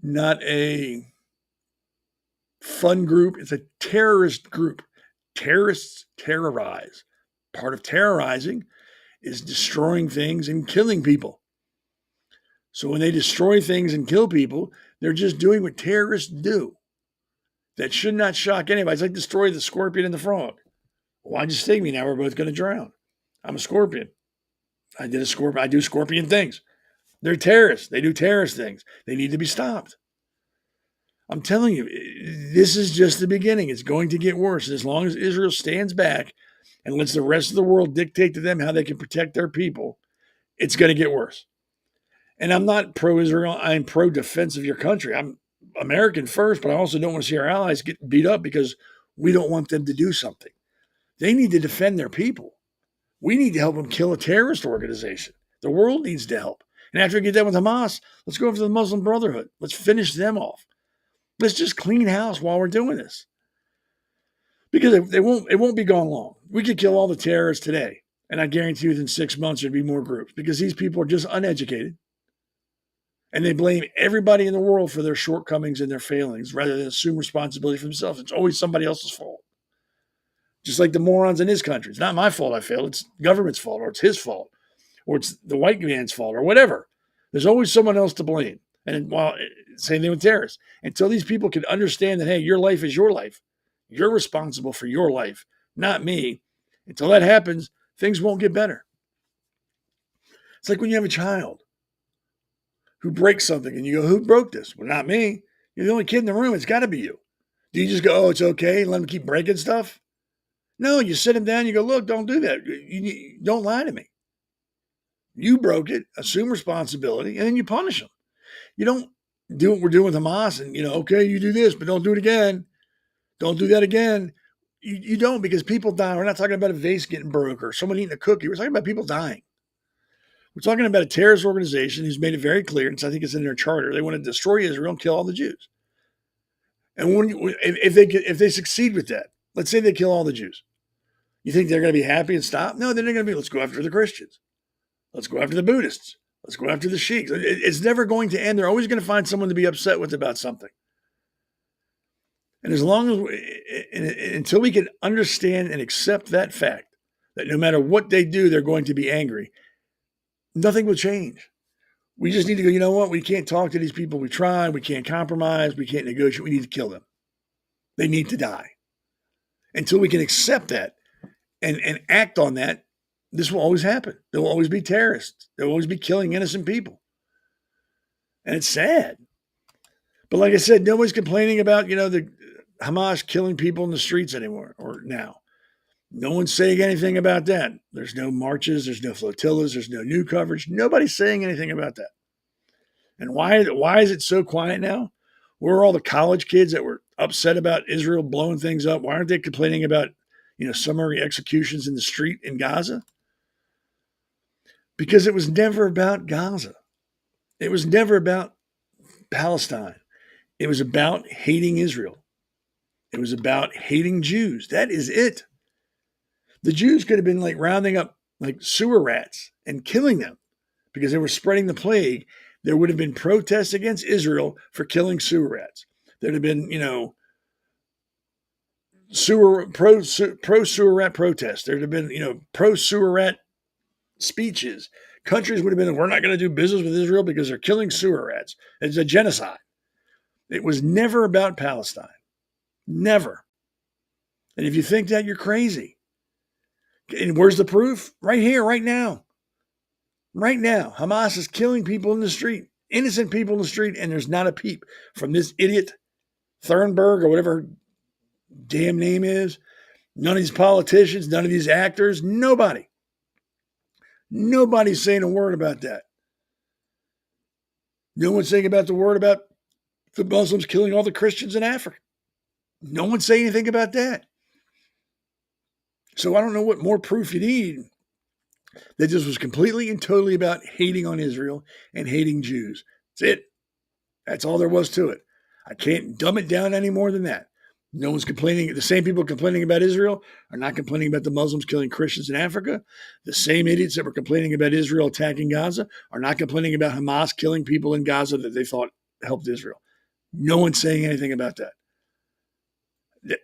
S1: Not a fun group. It's a terrorist group. Terrorists terrorize. Part of terrorizing is destroying things and killing people. So when they destroy things and kill people, they're just doing what terrorists do. That should not shock anybody. It's like destroy the scorpion and the frog. Why'd you sting me? Now we're both going to drown. I'm a scorpion. I do scorpion things. They're terrorists. They do terrorist things. They need to be stopped. I'm telling you, this is just the beginning. It's going to get worse. As long as Israel stands back and lets the rest of the world dictate to them how they can protect their people, it's going to get worse. And I'm not pro-Israel. I'm pro-defense of your country. I'm American first, but I also don't want to see our allies get beat up because we don't want them to do something. They need to defend their people. We need to help them kill a terrorist organization. The world needs to help. And after we get done with Hamas, let's go over to the Muslim Brotherhood. Let's finish them off. Let's just clean house while we're doing this. Because it won't be gone long. We could kill all the terrorists today. And I guarantee you within 6 months there'd be more groups because these people are just uneducated. And they blame everybody in the world for their shortcomings and their failings rather than assume responsibility for themselves. It's always somebody else's fault. Just like the morons in his country. It's not my fault I failed. It's the government's fault, or it's his fault, or it's the white man's fault, or whatever. There's always someone else to blame. And while same thing with terrorists. Until these people can understand that, hey, your life is your life. You're responsible for your life, not me. Until that happens, things won't get better. It's like when you have a child who breaks something and you go, who broke this? Well, not me. You're the only kid in the room. It's got to be you. Do you just go, oh, it's okay, and let them keep breaking stuff? No, you sit him down, you go, look, don't do that. You don't lie to me. You broke it, assume responsibility, and then you punish them. You don't do what we're doing with Hamas and, okay, you do this, but don't do it again. Don't do that again. You don't, because people die. We're not talking about a vase getting broke or someone eating a cookie. We're talking about people dying. We're talking about a terrorist organization who's made it very clear, and I think it's in their charter, they want to destroy Israel and kill all the Jews. And if they succeed with that, let's say they kill all the Jews. You think they're going to be happy and stop? No, they're not going to be. Let's go after the Christians. Let's go after the Buddhists. Let's go after the Sheiks. It's never going to end. They're always going to find someone to be upset with about something. And as long as until we can understand and accept that fact, that no matter what they do, they're going to be angry, nothing will change. We just need to go, you know what? We can't talk to these people. We tried. We can't compromise. We can't negotiate. We need to kill them. They need to die. Until we can accept that and act on that, this will always happen. There will always be terrorists. There will always be killing innocent people. And it's sad. But like I said, nobody's complaining about, the Hamas killing people in the streets anymore or now. No one's saying anything about that. There's no marches. There's no flotillas. There's no new coverage. Nobody's saying anything about that. And why is it so quiet now? Where are all the college kids that were upset about Israel blowing things up? Why aren't they complaining about, summary executions in the street in Gaza? Because it was never about Gaza. It was never about Palestine. It was about hating Israel. It was about hating Jews. That is it. The Jews could have been like rounding up like sewer rats and killing them because they were spreading the plague. There would have been protests against Israel for killing sewer rats. There'd have been, pro sewer rat protests. There'd have been, pro sewer rat speeches. Countries would have been, we're not going to do business with Israel because they're killing sewer rats. It's a genocide. It was never about Palestine. Never. And if you think that, you're crazy. And where's the proof? Right here, right now. Right now, Hamas is killing people in the street, innocent people in the street, and there's not a peep from this idiot, Thurnberg, or whatever her damn name is. None of these politicians, none of these actors, nobody. Nobody's saying a word about that. No one's saying about the word about the Muslims killing all the Christians in Africa. No one's saying anything about that. So I don't know what more proof you need that this was completely and totally about hating on Israel and hating Jews. That's it. That's all there was to it. I can't dumb it down any more than that. No one's complaining. The same people complaining about Israel are not complaining about the Muslims killing Christians in Africa. The same idiots that were complaining about Israel attacking Gaza are not complaining about Hamas killing people in Gaza that they thought helped Israel. No one's saying anything about that.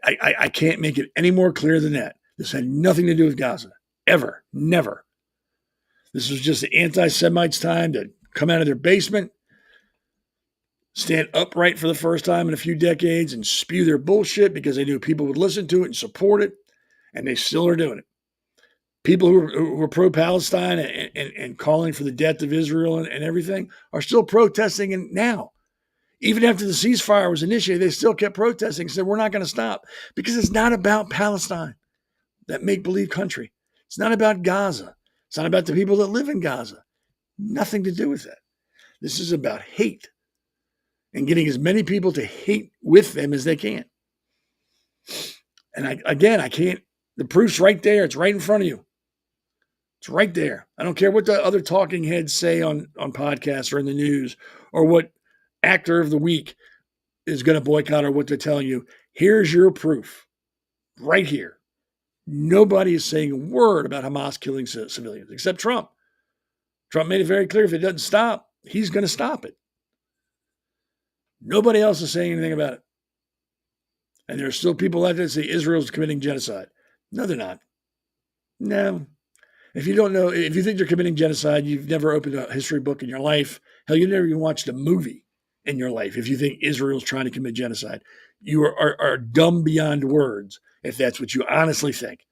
S1: I can't make it any more clear than that. This had nothing to do with Gaza. Ever. Never. This was just the anti-Semites' time to come out of their basement, stand upright for the first time in a few decades and spew their bullshit because they knew people would listen to it and support it, and they still are doing it. People who were pro-Palestine and calling for the death of Israel and everything are still protesting and now. Even after the ceasefire was initiated, they still kept protesting and said, we're not going to stop because it's not about Palestine, that make-believe country. It's not about Gaza. It's not about the people that live in Gaza. Nothing to do with that. This is about hate and getting as many people to hate with them as they can. And I can't, the proof's right there. It's right in front of you. It's right there. I don't care what the other talking heads say on podcasts or in the news or what actor of the week is going to boycott or what they're telling you. Here's your proof right here. Nobody is saying a word about Hamas killing civilians except Trump. Trump made it very clear if it doesn't stop, he's going to stop it. Nobody else is saying anything about it. And there are still people out there that say Israel's committing genocide. No, they're not. No. If you don't know, if you think they're committing genocide, you've never opened a history book in your life. Hell, you've never even watched a movie in your life. If you think Israel's trying to commit genocide, you are dumb beyond words if that's what you honestly think.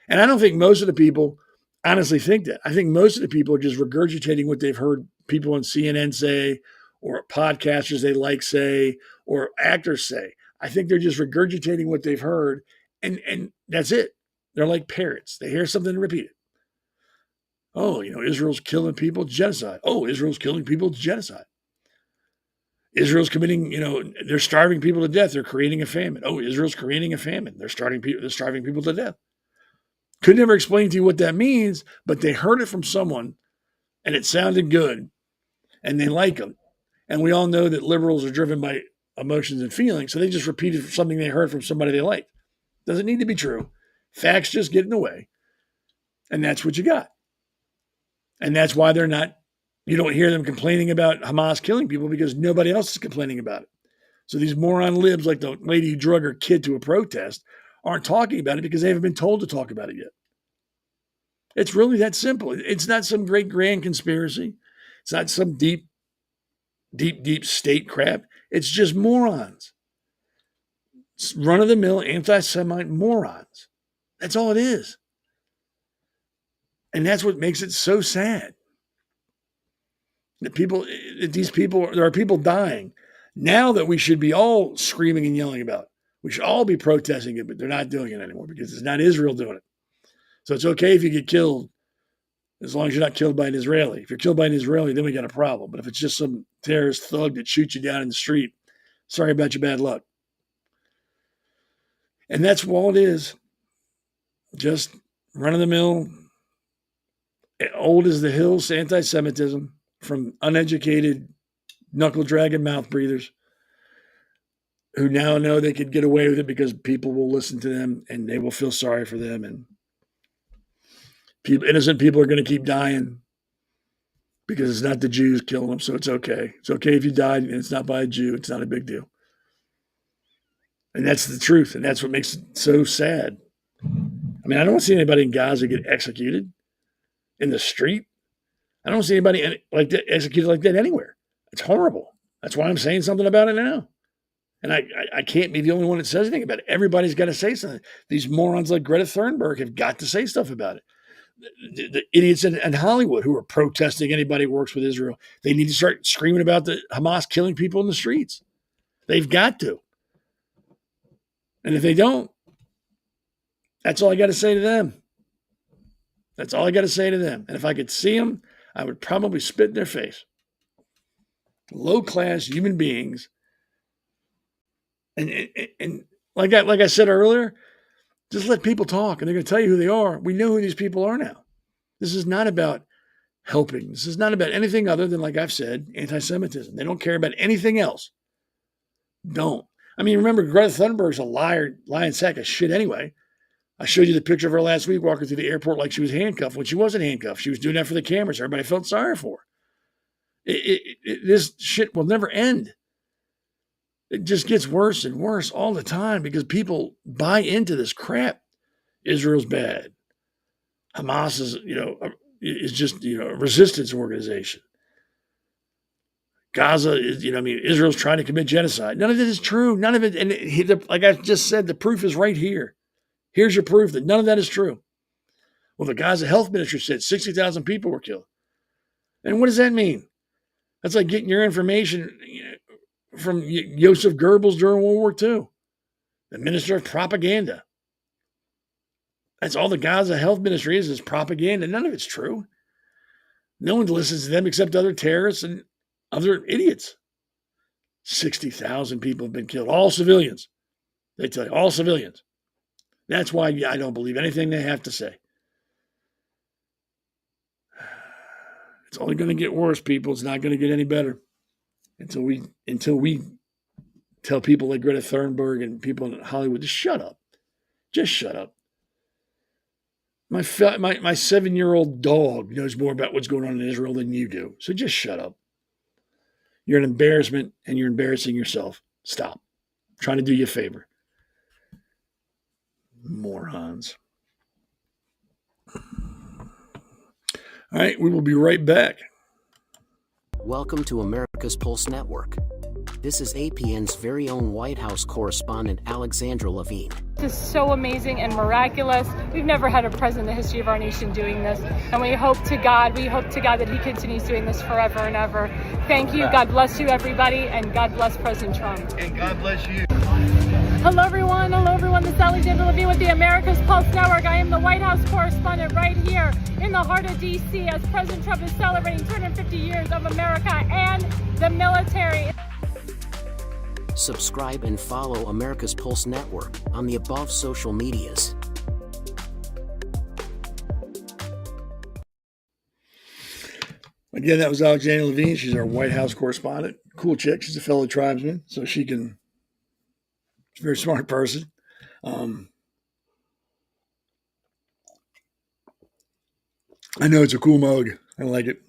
S1: And I don't think most of the people honestly think that. I think most of the people are just regurgitating what they've heard people on CNN say or podcasters they like say or actors say. I think they're just regurgitating what they've heard and that's it. They're like parrots. They hear something and repeat it. Oh, Israel's killing people, genocide. Oh, Israel's killing people, genocide. Israel's committing, they're starving people to death. They're creating a famine. Oh, Israel's creating a famine. They're starving people to death. Could never explain to you what that means, but they heard it from someone and it sounded good and they like them. And we all know that liberals are driven by emotions and feelings. So they just repeated something they heard from somebody they liked. Doesn't need to be true. Facts just get in the way. And that's what you got. And that's why you don't hear them complaining about Hamas killing people because nobody else is complaining about it. So these moron libs like the lady who drug her kid to a protest aren't talking about it because they haven't been told to talk about it yet. It's really that simple. It's not some great grand conspiracy. It's not some deep state crap. It's just morons. It's run-of-the-mill anti-Semite morons. That's all it is. And that's what makes it so sad. There are people dying now that we should be all screaming and yelling about. We should all be protesting it, but they're not doing it anymore because it's not Israel doing it. So it's okay if you get killed as long as you're not killed by an Israeli. If you're killed by an Israeli, then we got a problem. But if it's just some terrorist thug that shoots you down in the street, sorry about your bad luck. And that's all it is. Just run-of-the-mill, old as the hills anti-Semitism from uneducated, knuckle-dragging mouth breathers who now know they could get away with it because people will listen to them and they will feel sorry for them. And innocent people are going to keep dying because it's not the Jews killing them, so it's okay. It's okay if you died and it's not by a Jew. It's not a big deal. And that's the truth, and that's what makes it so sad. I mean, I don't want to see anybody in Gaza get executed in the street. I don't see anybody like that executed like that anywhere. It's horrible. That's why I'm saying something about it now. And I can't be the only one that says anything about it. Everybody's got to say something. These morons like Greta Thunberg have got to say stuff about it. The idiots in Hollywood who are protesting anybody who works with Israel, they need to start screaming about the Hamas killing people in the streets. They've got to. And if they don't, that's all I got to say to them. That's all I got to say to them. And if I could see them, I would probably spit in their face. Low-class human beings. And like I said earlier, just let people talk, and they're going to tell you who they are. We know who these people are now. This is not about helping. This is not about anything other than, like I've said, anti-Semitism. They don't care about anything else. Don't. I mean, remember, Greta Thunberg's a lying sack of shit anyway. I showed you the picture of her last week walking through the airport like she was handcuffed when she wasn't handcuffed. She was doing that for the cameras. Everybody felt sorry for her. This shit will never end. It just gets worse and worse all the time because people buy into this crap. Israel's bad. Hamas is just a resistance organization. Gaza is, Israel's trying to commit genocide. None of it is true. None of it. And like I just said, the proof is right here. Here's your proof that none of that is true. Well, the Gaza Health Ministry said 60,000 people were killed. And what does that mean? That's like getting your information from Joseph Goebbels during World War II, the minister of propaganda. That's all the Gaza Health Ministry is propaganda. None of it's true. No one listens to them except other terrorists and other idiots. 60,000 people have been killed, all civilians. They tell you, all civilians. That's why I don't believe anything they have to say. It's only going to get worse, people. It's not going to get any better until we tell people like Greta Thunberg and people in Hollywood to shut up. Just shut up. My 7-year-old dog knows more about what's going on in Israel than you do. So just shut up. You're an embarrassment and you're embarrassing yourself. Stop. I'm trying to do you a favor. Morons. All right, we will be right back.
S4: Welcome to America's Pulse Network. This is APN's very own White House correspondent, Alexandra Levine.
S5: This is so amazing and miraculous. We've never had a president in the history of our nation doing this. And we hope to God that he continues doing this forever and ever. Thank you. God bless you, everybody. And God bless President Trump.
S6: And God bless you.
S5: Hello, everyone. This is Alexandra Levine with the America's Pulse Network. I am the White House correspondent right here in the heart of D.C. as President Trump is celebrating 250 years of America and the military.
S4: Subscribe and follow America's Pulse Network on the above social medias.
S1: Again, that was Alexandra Levine. She's our White House correspondent. Cool chick. She's a fellow tribesman, so she's a very smart person. I know it's a cool mug. I like it.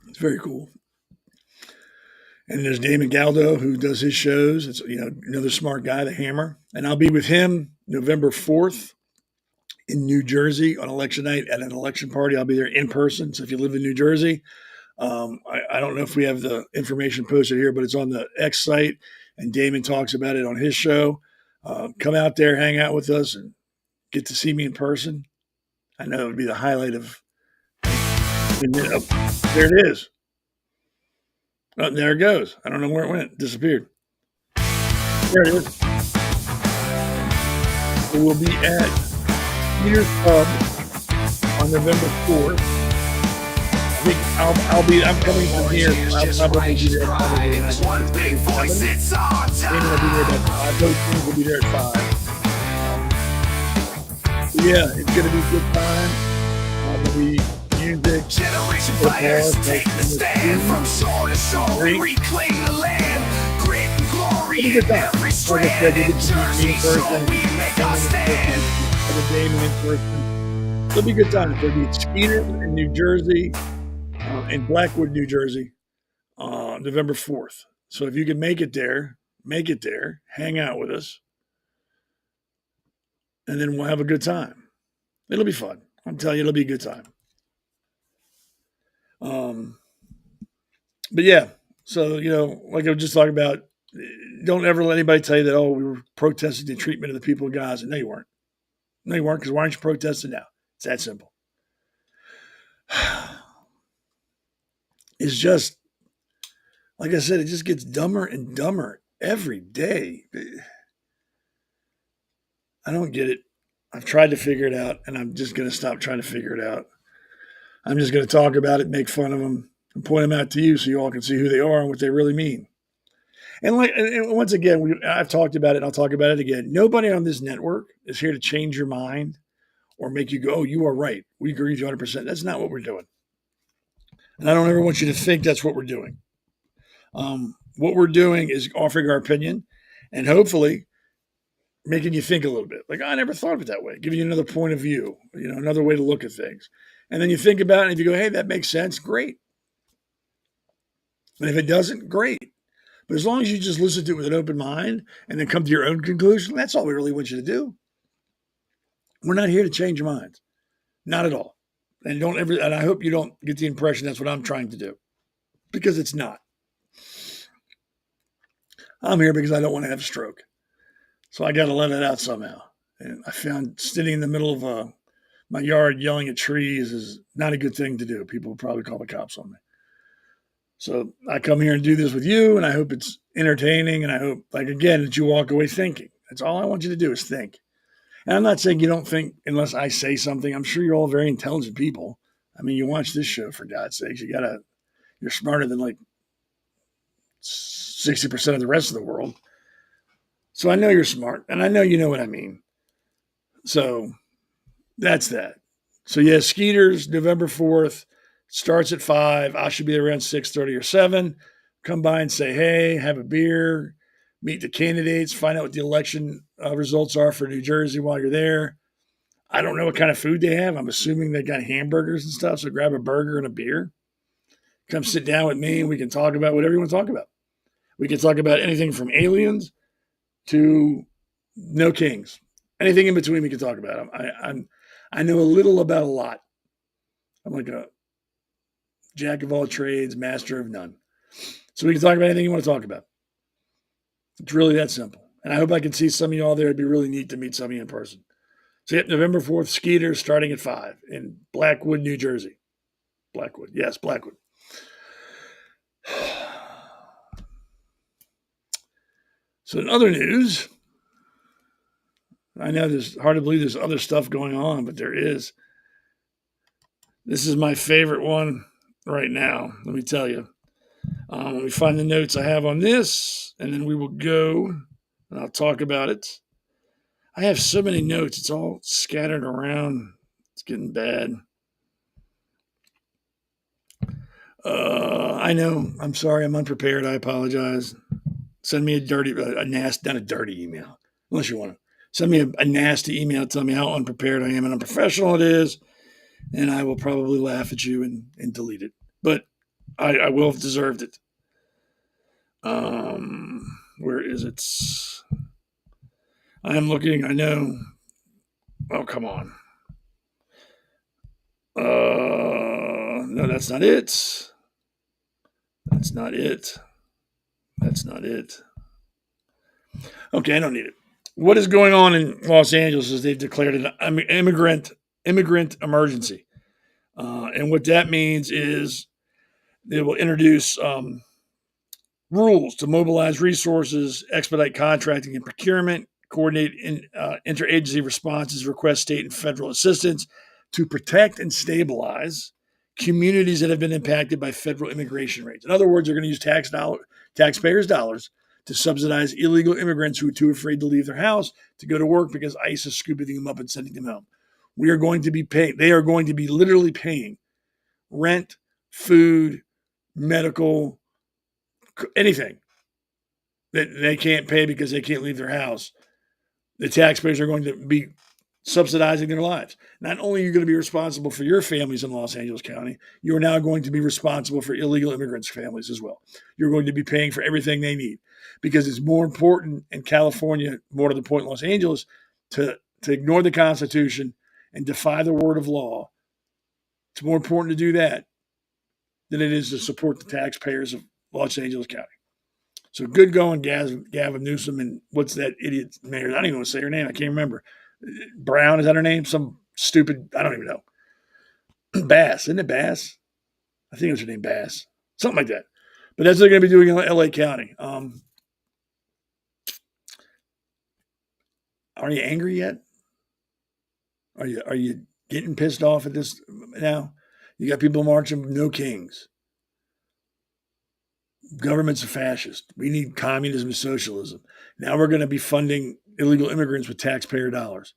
S1: It's very cool. And there's Damon Galdo, who does his shows. It's another smart guy, the Hammer. And I'll be with him November 4th in New Jersey on election night at an election party. I'll be there in person. So if you live in New Jersey, I don't know if we have the information posted here, but it's on the X site, and Damon talks about it on his show. Come out there, hang out with us, and get to see me in person. I know it would be the highlight of. There it is. Oh, there it goes. I don't know where it went. Disappeared. There it is. So we'll be at Peter's Pub on November 4th. I think I'm coming from here. I'll probably be there. Maybe I'll be there about 5. Those things will be there at 5. Yeah, it's going to be a good time. There'll be music,
S6: Players take the stand from shore to shore, reclaim the land, grit and glory in every strand. In Jersey Shore, we make our stand.
S1: It'll be a good time. There'll be Skeeter in New Jersey, in Blackwood, New Jersey, November 4th. So if you can make it there, hang out with us, and then we'll have a good time. It'll be fun. I'm telling you, it'll be a good time. But yeah, so, like I was just talking about, don't ever let anybody tell you that, we were protesting the treatment of the people of Gaza. No, you weren't. Because why aren't you protesting now? It's that simple. It's just, like I said, it just gets dumber and dumber every day. I don't get it. I've tried to figure it out, and I'm just going to stop trying to figure it out. I'm just going to talk about it, make fun of them, and point them out to you so you all can see who they are and what they really mean. And once again, I've talked about it, and I'll talk about it again. Nobody on this network is here to change your mind or make you go, you are right. We agree with you 100%. That's not what we're doing. And I don't ever want you to think that's what we're doing. What we're doing is offering our opinion and hopefully making you think a little bit. Like, I never thought of it that way. Giving you another point of view, another way to look at things. And then you think about it, and if you go, hey, that makes sense, great. And if it doesn't, great. But as long as you just listen to it with an open mind and then come to your own conclusion, that's all we really want you to do. We're not here to change your minds. Not at all. And I hope you don't get the impression that's what I'm trying to do. Because it's not. I'm here because I don't want to have a stroke. So I got to let it out somehow. And I found sitting in the middle of my yard yelling at trees is not a good thing to do. People will probably call the cops on me. So I come here and do this with you, and I hope it's entertaining, and I hope, that you walk away thinking. That's all I want you to do is think. And I'm not saying you don't think unless I say something. I'm sure you're all very intelligent people. I mean, you watch this show, for God's sakes. You're smarter than like 60% of the rest of the world. So I know you're smart, and I know you know what I mean. So that's that. So yeah, Skeeters, November 4th, starts at 5. I should be there around 6:30 or 7. Come by and say, hey, have a beer, meet the candidates, find out what the election results are for New Jersey while you're there. I don't know what kind of food they have. I'm assuming they got hamburgers and stuff, so grab a burger and a beer. Come sit down with me, and we can talk about whatever you want to talk about. We can talk about anything from aliens to no kings. Anything in between we can talk about. I know a little about a lot. I'm like a jack of all trades, master of none. So we can talk about anything you want to talk about. It's really that simple. And I hope I can see some of you all there. It'd be really neat to meet some of you in person. So yep, November 4th, Skeeters starting at 5 in Blackwood, New Jersey. Blackwood. Yes, Blackwood. So in other news, I know there's hard to believe there's other stuff going on, but there is. This is my favorite one right now, let me tell you. Let me find the notes I have on this, and then we will go, and I'll talk about it. I have so many notes. It's all scattered around. It's getting bad. I know. I'm sorry. I'm unprepared. I apologize. Send me not a dirty email, unless you want to. Send me a nasty email. Tell me how unprepared I am and unprofessional it is, and I will probably laugh at you and delete it. But I will have deserved it. Where is it? I am looking. I know. Oh, come on. No, that's not it. That's not it. That's not it. Okay, I don't need it. What is going on in Los Angeles is they've declared an immigrant emergency. And what that means is they will introduce rules to mobilize resources, expedite contracting and procurement, coordinate interagency responses, request state and federal assistance to protect and stabilize communities that have been impacted by federal immigration rates. In other words, they're going to use taxpayers' dollars to subsidize illegal immigrants who are too afraid to leave their house to go to work because ICE is scooping them up and sending them home. They are going to be literally paying rent, food, medical, anything that they can't pay because they can't leave their house. The taxpayers are going to be subsidizing their lives. Not only are you going to be responsible for your families in Los Angeles County, you are now going to be responsible for illegal immigrants' families as well. You're going to be paying for everything they need because it's more important in California, more to the point in Los Angeles, to ignore the Constitution and defy the word of law. It's more important to do that than it is to support the taxpayers of Los Angeles County. So good going, Gavin Newsom, and what's that idiot mayor? I don't even want to say her name. I can't remember. Brown, is that her name? Some stupid, I don't even know. Bass, isn't it Bass? I think it was her name, Bass. Something like that. But that's what they're going to be doing in LA County. Are you angry yet? Are you getting pissed off at this now? You got people marching, no kings. Government's a fascist. We need communism and socialism. Now we're going to be funding illegal immigrants with taxpayer dollars.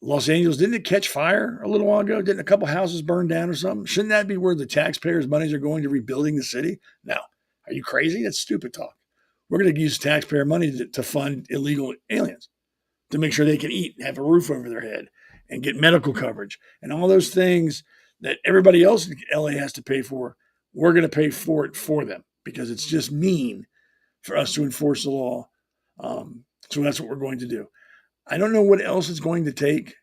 S1: Los Angeles, didn't it catch fire a little while ago? Didn't a couple houses burn down or something? Shouldn't that be where the taxpayers' monies are going to rebuilding the city? No. Are you crazy? That's stupid talk. We're going to use taxpayer money to fund illegal aliens, to make sure they can eat and have a roof over their head and get medical coverage and all those things that everybody else in LA has to pay for. We're going to pay for it for them because it's just mean for us to enforce the law. So that's what we're going to do. I don't know what else it's going to take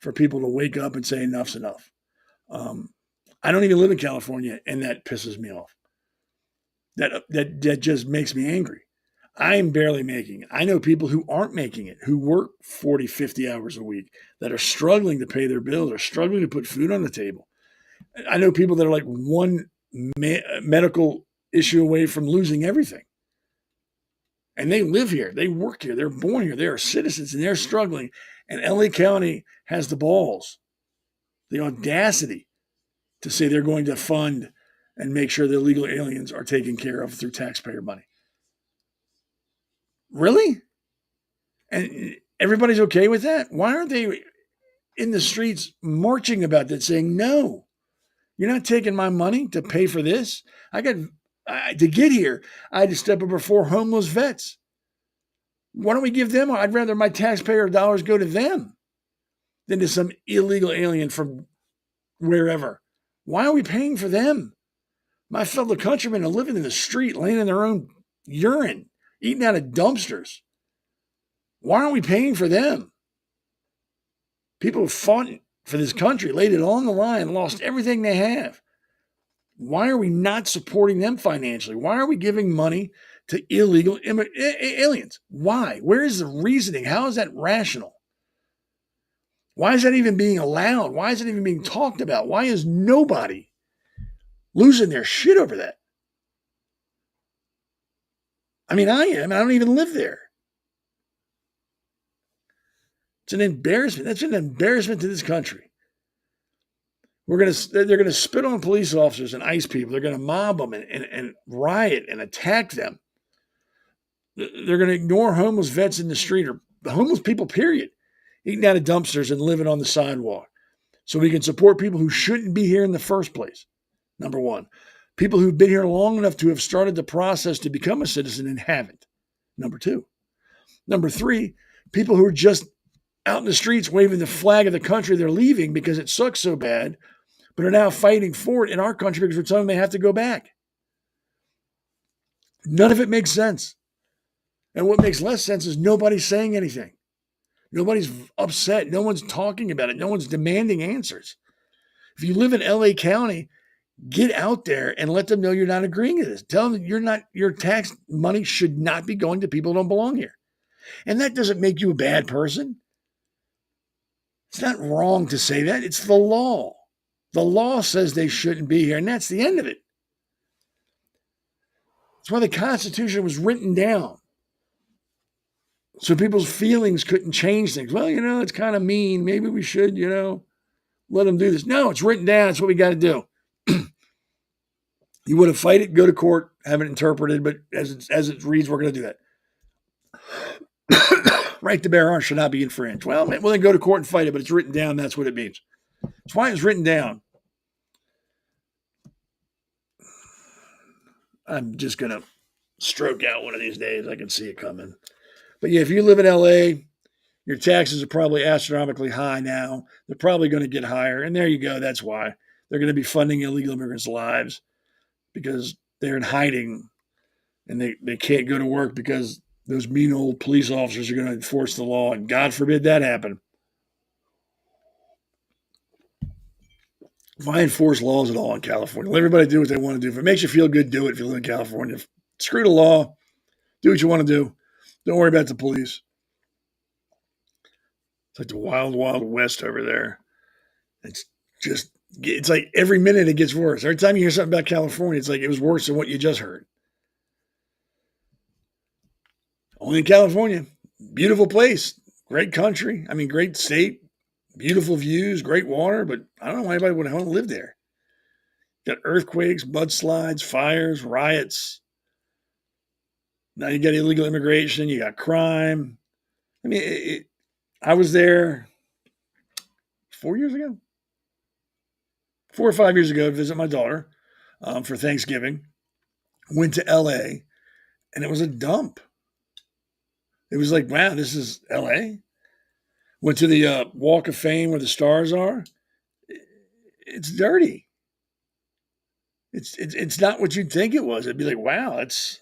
S1: for people to wake up and say enough's enough. I don't even live in California, and that pisses me off. That just makes me angry. I'm barely making it. I know people who aren't making it, who work 40, 50 hours a week, that are struggling to pay their bills, are struggling to put food on the table. I know people that are like one medical issue away from losing everything. And they live here. They work here. They're born here. They are citizens, and they're struggling. And LA County has the balls, the audacity to say they're going to fund and make sure the illegal aliens are taken care of through taxpayer money. Really? And everybody's okay with that? Why aren't they in the streets marching about that, saying, no, you're not taking my money to pay for this? To get here, I had to step over 4 homeless vets. Why don't we give them? I'd rather my taxpayer dollars go to them than to some illegal alien from wherever. Why are we paying for them? My fellow countrymen are living in the street, laying in their own urine, eating out of dumpsters. Why aren't we paying for them? People who fought for this country, laid it all on the line, lost everything they have. Why are we not supporting them financially? Why are we giving money to illegal aliens? Why? Where is the reasoning? How is that rational? Why is that even being allowed? Why is it even being talked about? Why is nobody losing their shit over that? I mean, I am. I don't even live there. It's an embarrassment. That's an embarrassment to this country. They're going to spit on police officers and ICE people. They're going to mob them and riot and attack them. They're going to ignore homeless vets in the street, or homeless people, period, eating out of dumpsters and living on the sidewalk. So we can support people who shouldn't be here in the first place. Number one, people who've been here long enough to have started the process to become a citizen and haven't. Number two. Number three, people who are just out in the streets waving the flag of the country they're leaving because it sucks so bad, but are now fighting for it in our country because we're telling them they have to go back. None of it makes sense. And what makes less sense is nobody's saying anything. Nobody's upset. No one's talking about it. No one's demanding answers. If you live in LA County, get out there and let them know you're not agreeing to this. Tell them your tax money should not be going to people who don't belong here. And that doesn't make you a bad person. It's not wrong to say that. It's the law. The law says they shouldn't be here, and that's the end of it. That's why the Constitution was written down. So people's feelings couldn't change things. Well, it's kind of mean. Maybe we should, let them do this. No, it's written down. It's what we got to do. You want to fight it, go to court, have it interpreted, but as it reads, we're going to do that. Right to bear arms should not be infringed. Well, then go to court and fight it, but it's written down. That's what it means. That's why it's written down. I'm just going to stroke out one of these days. I can see it coming. But yeah, if you live in LA, your taxes are probably astronomically high now. They're probably going to get higher. And there you go. That's why. They're going to be funding illegal immigrants' lives because they're in hiding and they can't go to work because those mean old police officers are going to enforce the law. And God forbid that happen. If I enforce laws at all in California, let everybody do what they want to do. If it makes you feel good, do it if you live in California. Screw the law. Do what you want to do. Don't worry about the police. It's like the wild, wild west over there. It's like every minute it gets worse. Every time you hear something about California, it's like it was worse than what you just heard. Only in California. Beautiful place. Great country. I mean, great state. Beautiful views, great water, but I don't know why anybody would want to live there. Got earthquakes, mudslides, fires, riots. Now you got illegal immigration, you got crime. I mean, I was there 4 years ago, 4 or 5 years ago to visit my daughter for Thanksgiving. Went to LA, and it was a dump. It was like, wow, this is LA? Went to the Walk of Fame where the stars are. It's dirty. It's not what you'd think it was. It'd be like, wow, that's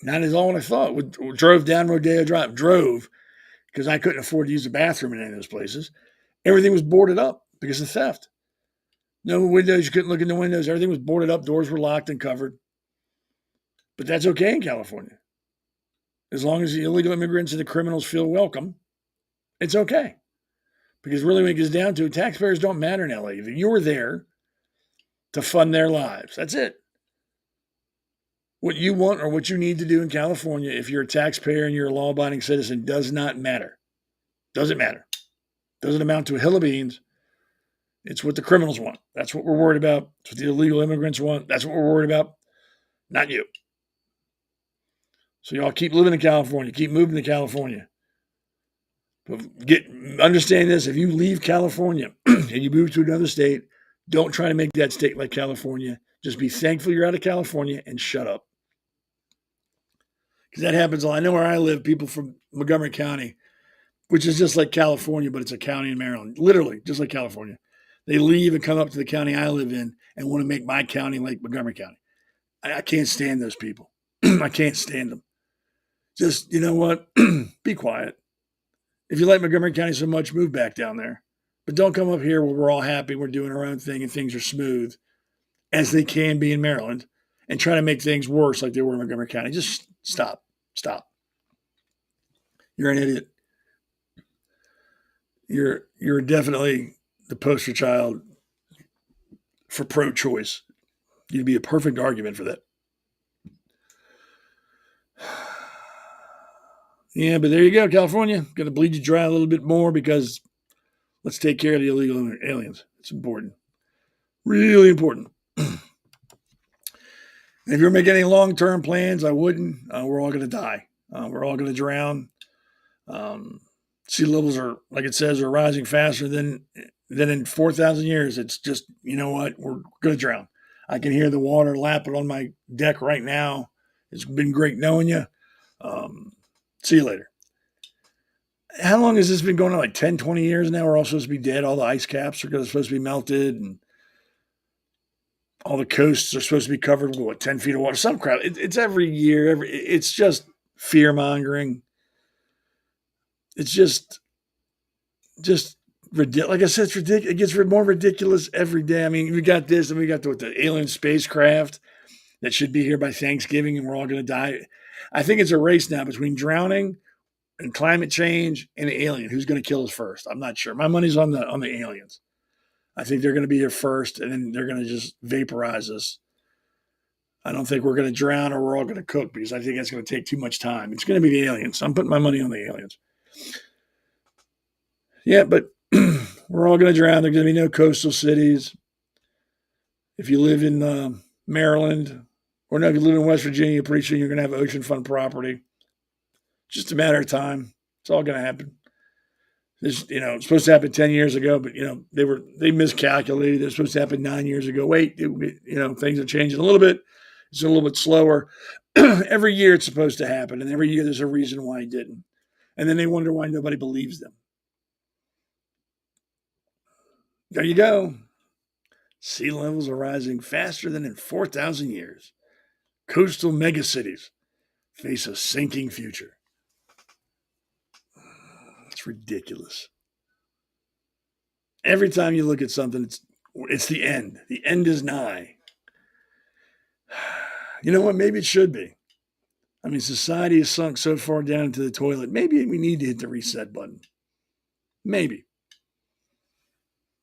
S1: not at all what I thought. We drove down Rodeo Drive. Drove because I couldn't afford to use the bathroom in any of those places. Everything was boarded up because of theft. No windows. You couldn't look in the windows. Everything was boarded up. Doors were locked and covered. But that's okay in California. As long as the illegal immigrants and the criminals feel welcome, it's okay. Because really when it gets down to it, taxpayers don't matter in LA. If you're there to fund their lives, that's it. What you want or what you need to do in California, if you're a taxpayer and you're a law-abiding citizen, does not matter. Doesn't matter. Doesn't amount to a hill of beans. It's what the criminals want. That's what we're worried about. It's what the illegal immigrants want. That's what we're worried about. Not you. So y'all keep living in California. Keep moving to California. But understand this. If you leave California and you move to another state, don't try to make that state like California. Just be thankful you're out of California and shut up. Because that happens a lot. I know where I live, people from Montgomery County, which is just like California, but it's a county in Maryland. Literally, just like California. They leave and come up to the county I live in and want to make my county like Montgomery County. I can't stand those people. I can't stand them. Just, you know what? Be quiet. If you like Montgomery County so much, move back down there. But don't come up here where we're all happy, we're doing our own thing, and things are smooth, as they can be in Maryland, and try to make things worse like they were in Montgomery County. Just stop. Stop. You're an idiot. You're definitely the poster child for pro-choice. You'd be a perfect argument for that. Yeah, but there you go, California. Going to bleed you dry a little bit more because let's take care of the illegal aliens. It's important. Really important. If you're making any long-term plans, I wouldn't. We're all going to die. We're all going to drown. Sea levels are, like it says, are rising faster than in 4,000 years. It's just, you know what? We're going to drown. I can hear the water lapping on my deck right now. It's been great knowing you. See you later. How long has this been going on? Like 10, 20 years now? We're all supposed to be dead. All the ice caps are supposed to be melted, and all the coasts are supposed to be covered with 10 feet of water. Some crap. It's every year. It's just fear mongering. It's just ridiculous. Like I said, it's ridiculous. It gets more ridiculous every day. I mean, we got this, and we got the alien spacecraft that should be here by Thanksgiving, and we're all going to die. I think it's a race now between drowning and climate change and the alien. Who's going to kill us first? I'm not sure. My money's on the aliens. I think they're going to be here first, and then they're going to just vaporize us. I don't think we're going to drown or we're all going to cook, because I think that's going to take too much time. It's going to be the aliens. I'm putting my money on the aliens. Yeah, but we're all going to drown. There's going to be no coastal cities. If you live in Maryland, or no, if you live in West Virginia, pretty soon you're going to have oceanfront property. Just a matter of time. It's all going to happen. This, it's supposed to happen 10 years ago, but they miscalculated. It was supposed to happen 9 years ago. Wait, things are changing a little bit. It's a little bit slower. Every year it's supposed to happen, and every year there's a reason why it didn't. And then they wonder why nobody believes them. There you go. Sea levels are rising faster than in 4,000 years. Coastal megacities face a sinking future. It's ridiculous. Every time you look at something, it's the end. The end is nigh. You know what? Maybe it should be. I mean, society has sunk so far down into the toilet. Maybe we need to hit the reset button. Maybe.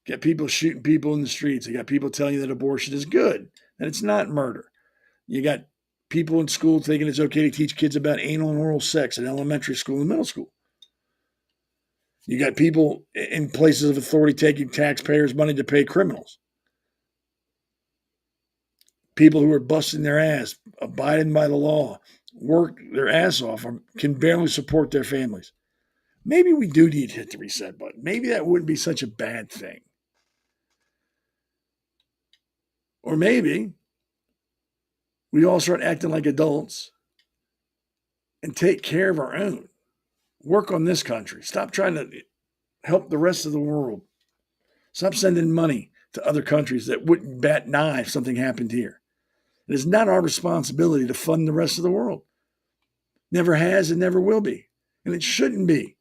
S1: Get people shooting people in the streets. You got people telling you that abortion is good, that it's not murder. You got people in school thinking it's okay to teach kids about anal and oral sex in elementary school and middle school. You got people in places of authority taking taxpayers' money to pay criminals. People who are busting their ass, abiding by the law, work their ass off, or can barely support their families. Maybe we do need to hit the reset button. Maybe that wouldn't be such a bad thing. Or maybe we all start acting like adults and take care of our own. Work on this country. Stop trying to help the rest of the world. Stop sending money to other countries that wouldn't bat an eye if something happened here. It is not our responsibility to fund the rest of the world. Never has and never will be. And it shouldn't be.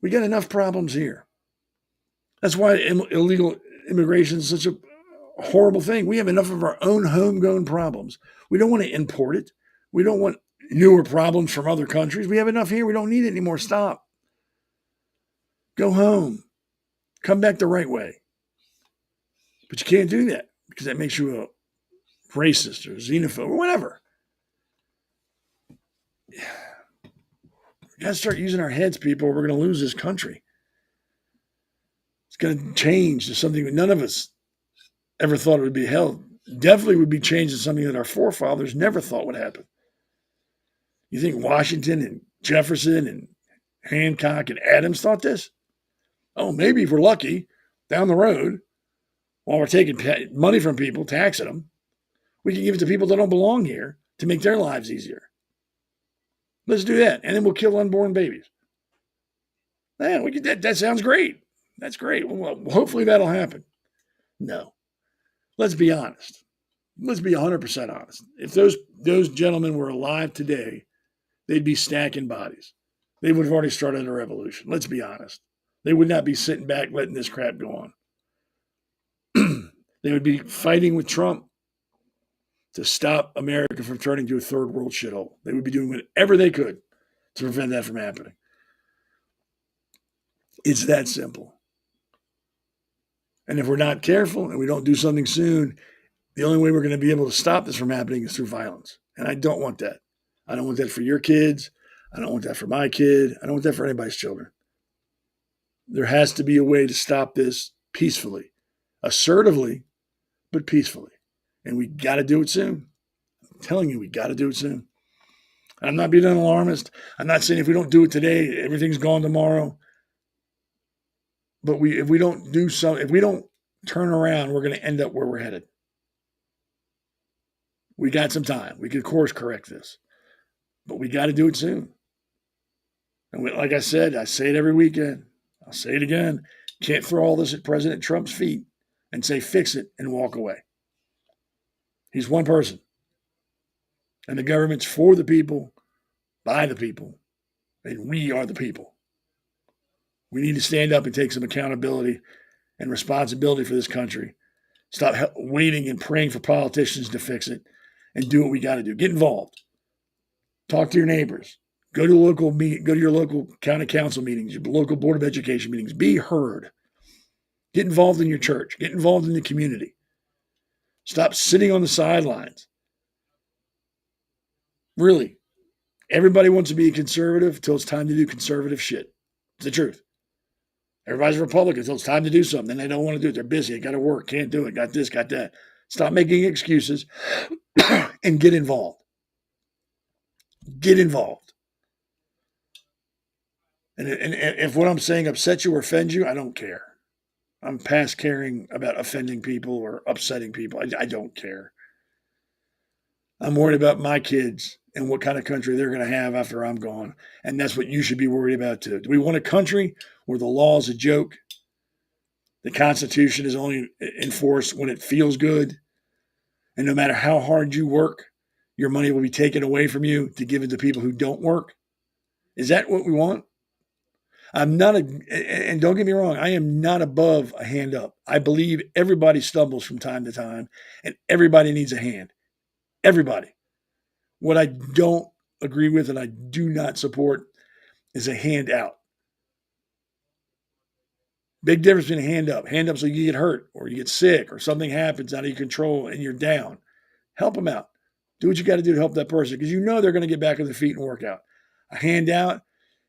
S1: We got enough problems here. That's why illegal immigration is such a horrible thing. We have enough of our own homegrown problems. We don't want to import it. We don't want newer problems from other countries. We have enough here. We don't need it anymore. Stop. Go home. Come back the right way. But you can't do that because that makes you a racist or xenophobe or whatever. We got to start using our heads, people, or we're going to lose this country. It's going to change to something that none of us ever thought it would be. Hell, definitely would be changed to something that our forefathers never thought would happen. You think Washington and Jefferson and Hancock and Adams thought this? Oh, maybe if we're lucky, down the road, while we're taking money from people, taxing them, we can give it to people that don't belong here to make their lives easier. Let's do that, and then we'll kill unborn babies. Man, we could, that sounds great. That's great. Well, hopefully that'll happen. No. Let's be honest. Let's be 100% honest. If those gentlemen were alive today, they'd be stacking bodies. They would have already started a revolution. Let's be honest. They would not be sitting back letting this crap go on. They would be fighting with Trump to stop America from turning to a third world shithole. They would be doing whatever they could to prevent that from happening. It's that simple. And if we're not careful and we don't do something soon, the only way we're going to be able to stop this from happening is through violence. And I don't want that. I don't want that for your kids. I don't want that for my kid. I don't want that for anybody's children. There has to be a way to stop this peacefully, assertively, but peacefully. And we got to do it soon. I'm telling you, we got to do it soon. I'm not being an alarmist. I'm not saying if we don't do it today, everything's gone tomorrow. But if we don't do something, if we don't turn around, we're going to end up where we're headed. We got some time. We could course correct this. But we got to do it soon. And like I said, I say it every weekend. I'll say it again. Can't throw all this at President Trump's feet and say, fix it and walk away. He's one person. And the government's for the people, by the people, and we are the people. We need to stand up and take some accountability and responsibility for this country. Stop waiting and praying for politicians to fix it and do what we got to do. Get involved. Talk to your neighbors. Go to your local county council meetings, your local board of education meetings. Be heard. Get involved in your church. Get involved in the community. Stop sitting on the sidelines. Really, everybody wants to be a conservative until it's time to do conservative shit. It's the truth. Everybody's a Republican until it's time to do something. Then they don't want to do it. They're busy. They got to work. Can't do it. Got this, got that. Stop making excuses and get involved. Get involved. And if what I'm saying upsets you or offends you, I don't care. I'm past caring about offending people or upsetting people. I don't care. I'm worried about my kids and what kind of country they're going to have after I'm gone. And that's what you should be worried about too. Do we want a country where the law is a joke? The Constitution is only enforced when it feels good. And no matter how hard you work, your money will be taken away from you to give it to people who don't work. Is that what we want? And don't get me wrong, I am not above a hand up. I believe everybody stumbles from time to time and everybody needs a hand. Everybody. What I don't agree with and I do not support is a handout. Big difference between a hand up. Hand up so you get hurt or you get sick or something happens out of your control and you're down. Help them out. Do what you got to do to help that person because you know they're going to get back on their feet and work out. A handout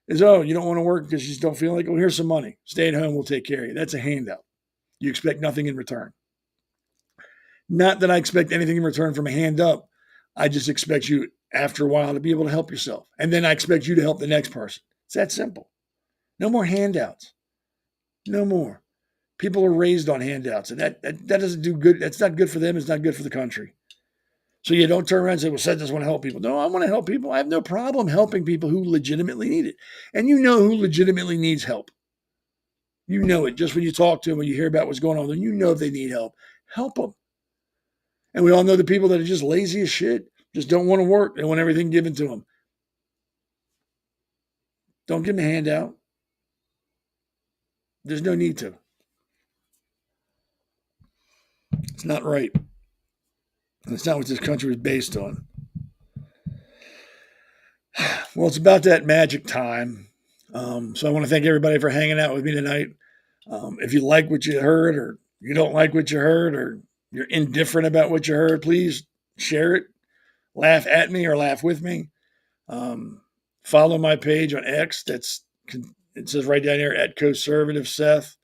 S1: is, oh, you don't want to work because you just don't feel like, oh, here's some money. Stay at home. We'll take care of you. That's a handout. You expect nothing in return. Not that I expect anything in return from a hand up. I just expect you after a while to be able to help yourself. And then I expect you to help the next person. It's that simple. No more handouts. No more. People are raised on handouts, and that doesn't do good. That's not good for them. It's not good for the country. So you don't turn around and say, well, Seth doesn't want to help people. No, I want to help people. I have no problem helping people who legitimately need it. And you know who legitimately needs help. You know it just when you talk to them, when you hear about what's going on, then you know they need help. Help them. And we all know the people that are just lazy as shit, just don't want to work. They want everything given to them. Don't give them a handout. There's no need to. It's not right. And it's not what this country is based on. Well, it's about that magic time. So I want to thank everybody for hanging out with me tonight. If you like what you heard or you don't like what you heard or you're indifferent about what you heard, please share it. Laugh at me or laugh with me. Follow my page on X. It says right down here at Conservative Seth.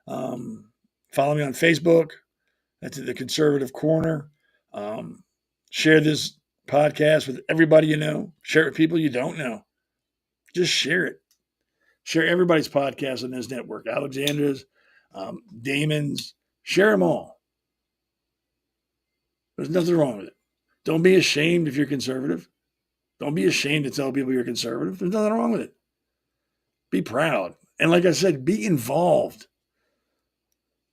S1: Follow me on Facebook. That's at the Conservative Corner. Share this podcast with everybody you know. Share it with people you don't know. Just share it. Share everybody's podcast on this network. Alexandra's, Damon's. Share them all. There's nothing wrong with it. Don't be ashamed if you're conservative. Don't be ashamed to tell people you're conservative. There's nothing wrong with it. Be proud. And like I said, be involved.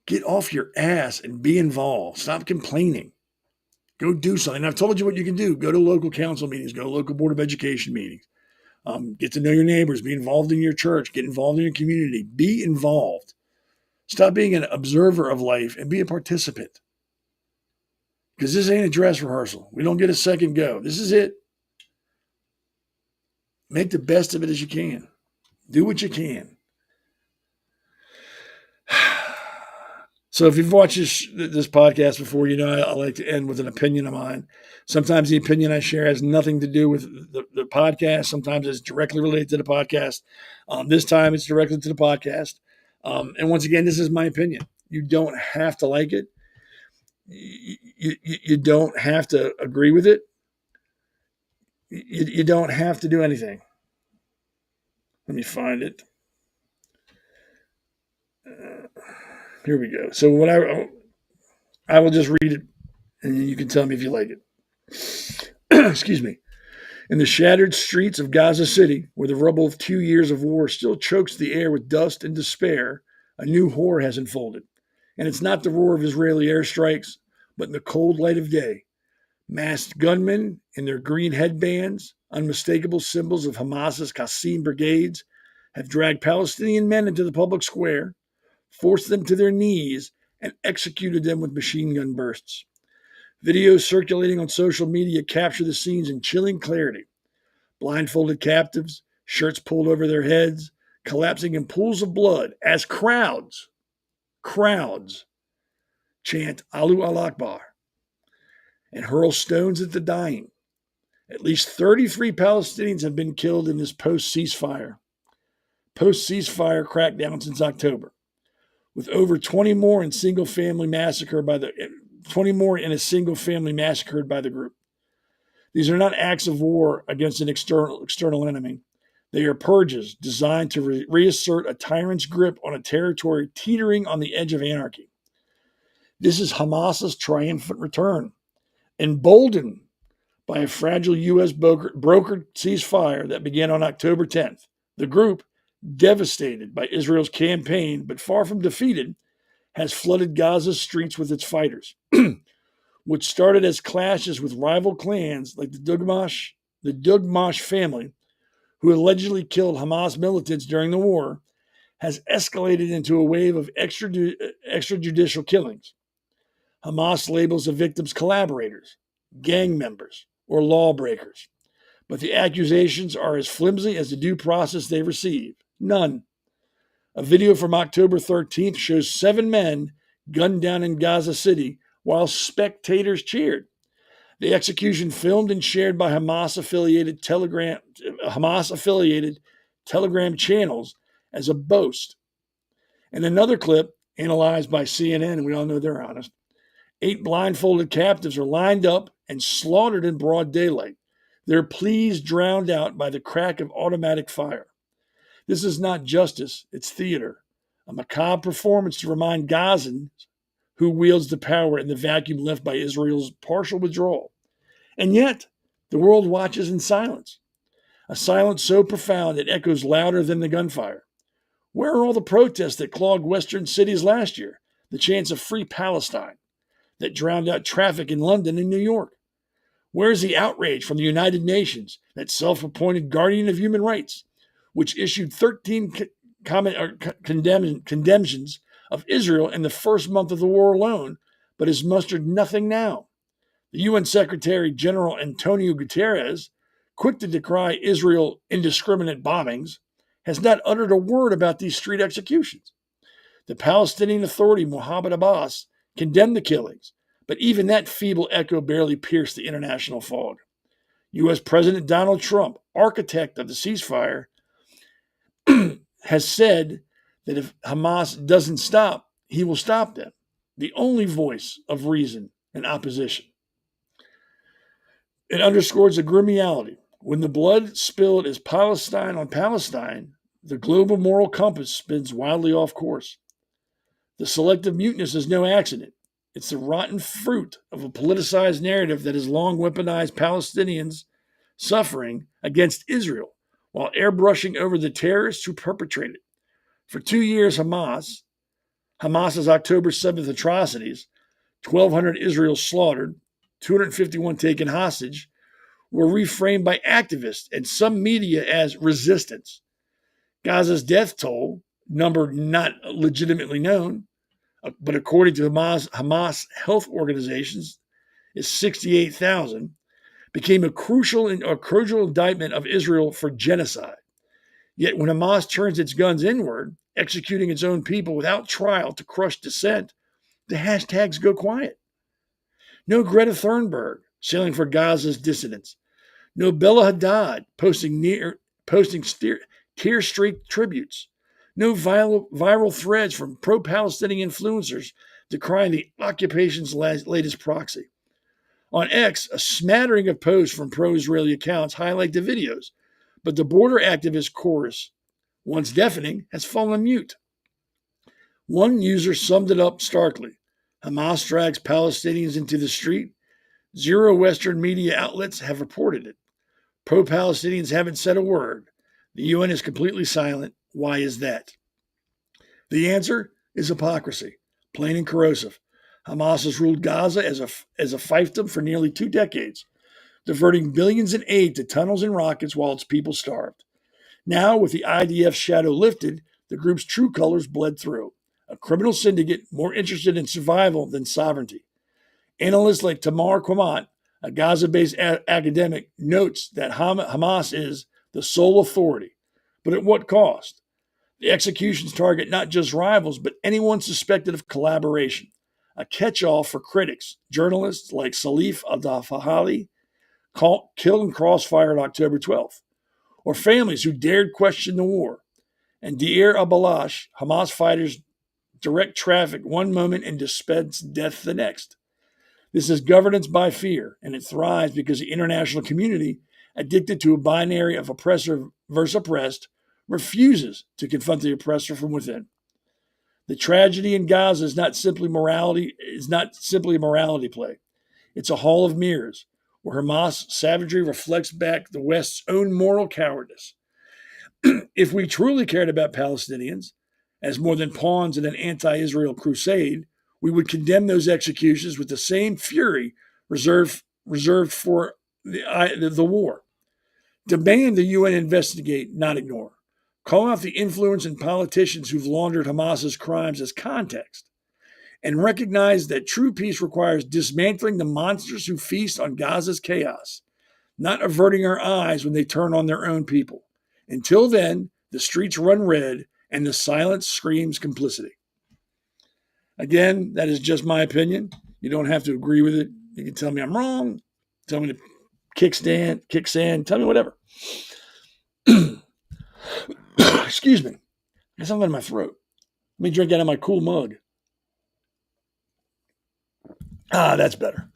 S1: Get off your ass and be involved. Stop complaining. Go do something. I've told you what you can do. Go to local council meetings. Go to local Board of Education meetings. Get to know your neighbors. Be involved in your church. Get involved in your community. Be involved. Stop being an observer of life and be a participant. Because this ain't a dress rehearsal. We don't get a second go. This is it. Make the best of it as you can. Do what you can. So if you've watched this podcast before, you know I like to end with an opinion of mine. Sometimes the opinion I share has nothing to do with the podcast. Sometimes it's directly related to the podcast. This time it's directly to the podcast. And once again, this is my opinion. You don't have to like it. You don't have to agree with it. You don't have to do anything. Let me find it. Here we go. So what I will just read it, and you can tell me if you like it. Excuse me. In the shattered streets of Gaza City, where the rubble of 2 years of war still chokes the air with dust and despair, a new horror has unfolded. And it's not the roar of Israeli airstrikes, but in the cold light of day. Masked gunmen in their green headbands, unmistakable symbols of Hamas's Qassam brigades, have dragged Palestinian men into the public square, forced them to their knees, and executed them with machine gun bursts. Videos circulating on social media capture the scenes in chilling clarity. Blindfolded captives, shirts pulled over their heads, collapsing in pools of blood as crowds chant Allahu Akbar and hurl stones at the dying. At least 33 Palestinians have been killed in this post-ceasefire crackdown since October, with over 20 more in a single family massacred by the group. These are not acts of war against an external enemy. They are purges designed to reassert a tyrant's grip on a territory teetering on the edge of anarchy. This is Hamas's triumphant return, emboldened by a fragile U.S. brokered ceasefire that began on October 10th. The group, devastated by Israel's campaign but far from defeated, has flooded Gaza's streets with its fighters, which started as clashes with rival clans like the Dugmash family, who allegedly killed Hamas militants during the war, has escalated into a wave of extrajudicial killings. Hamas labels the victims collaborators, gang members, or lawbreakers, but the accusations are as flimsy as the due process they receive. None. A video from October 13th shows 7 men gunned down in Gaza City while spectators cheered. The execution, filmed and shared by Hamas-affiliated Telegram channels as a boast. In another clip, analyzed by CNN, and we all know they're honest, 8 blindfolded captives are lined up and slaughtered in broad daylight, their pleas drowned out by the crack of automatic fire. This is not justice, it's theater, a macabre performance to remind Gazans who wields the power in the vacuum left by Israel's partial withdrawal. And yet, the world watches in silence, a silence so profound it echoes louder than the gunfire. Where are all the protests that clogged Western cities last year, the chants of free Palestine, that drowned out traffic in London and New York? Where is the outrage from the United Nations, that self-appointed guardian of human rights, which issued 13 condemnations of Israel in the first month of the war alone, but has mustered nothing now? The UN Secretary General Antonio Guterres, quick to decry Israel indiscriminate bombings, has not uttered a word about these street executions. The Palestinian Authority, Mohammed Abbas, condemned the killings, but even that feeble echo barely pierced the international fog. U.S. President Donald Trump, architect of the ceasefire, has said that if Hamas doesn't stop, he will stop them, the only voice of reason and opposition. It underscores a grim reality. When the blood spilled is Palestine on Palestine, the global moral compass spins wildly off course. The selective muteness is no accident. It's the rotten fruit of a politicized narrative that has long weaponized Palestinians' suffering against Israel while airbrushing over the terrorists who perpetrated it. For 2 years, Hamas's October 7th atrocities, 1,200 Israel slaughtered, 251 taken hostage, were reframed by activists and some media as resistance. Gaza's death toll, number not legitimately known, but according to Hamas health organizations, is 68,000, became a crucial indictment of Israel for genocide. Yet when Hamas turns its guns inward, executing its own people without trial to crush dissent, the hashtags go quiet. No Greta Thunberg sailing for Gaza's dissidents. No Bella Haddad posting tear-streaked tributes. No viral threads from pro-Palestinian influencers decrying the occupation's latest proxy. On X, a smattering of posts from pro-Israeli accounts highlight the videos, but the border activist chorus, once deafening, has fallen mute. One user summed it up starkly. Hamas drags Palestinians into the street. 0 Western media outlets have reported it. Pro-Palestinians haven't said a word. The UN is completely silent. Why is that? The answer is hypocrisy, plain and corrosive. Hamas has ruled Gaza as a fiefdom for nearly 2 decades, diverting billions in aid to tunnels and rockets while its people starved. Now, with the IDF shadow lifted, the group's true colors bled through. A criminal syndicate more interested in survival than sovereignty. Analysts like Tamar Quamat, a Gaza-based academic, notes that Hamas is the sole authority. But at what cost? The executions target not just rivals, but anyone suspected of collaboration. A catch-all for critics, journalists like Salif al-Dafahali, killed in crossfire on October 12th, or families who dared question the war. And Deir al-Balash, Hamas fighters direct traffic one moment and dispense death the next. This is governance by fear, and it thrives because the international community, addicted to a binary of oppressor versus oppressed, refuses to confront the oppressor from within. The tragedy in Gaza is not simply a morality play. It's a hall of mirrors, where Hamas savagery reflects back the West's own moral cowardice. If we truly cared about Palestinians as more than pawns in an anti-Israel crusade, we would condemn those executions with the same fury reserved for the war. Demand the UN investigate, not ignore. Call out the influence and politicians who've laundered Hamas's crimes as context. And recognize that true peace requires dismantling the monsters who feast on Gaza's chaos, not averting our eyes when they turn on their own people. Until then, the streets run red and the silence screams complicity. Again, that is just my opinion. You don't have to agree with it. You can tell me I'm wrong, tell me to kick sand, tell me whatever. Excuse me. I got something in my throat. Let me drink out of my cool mug. That's better.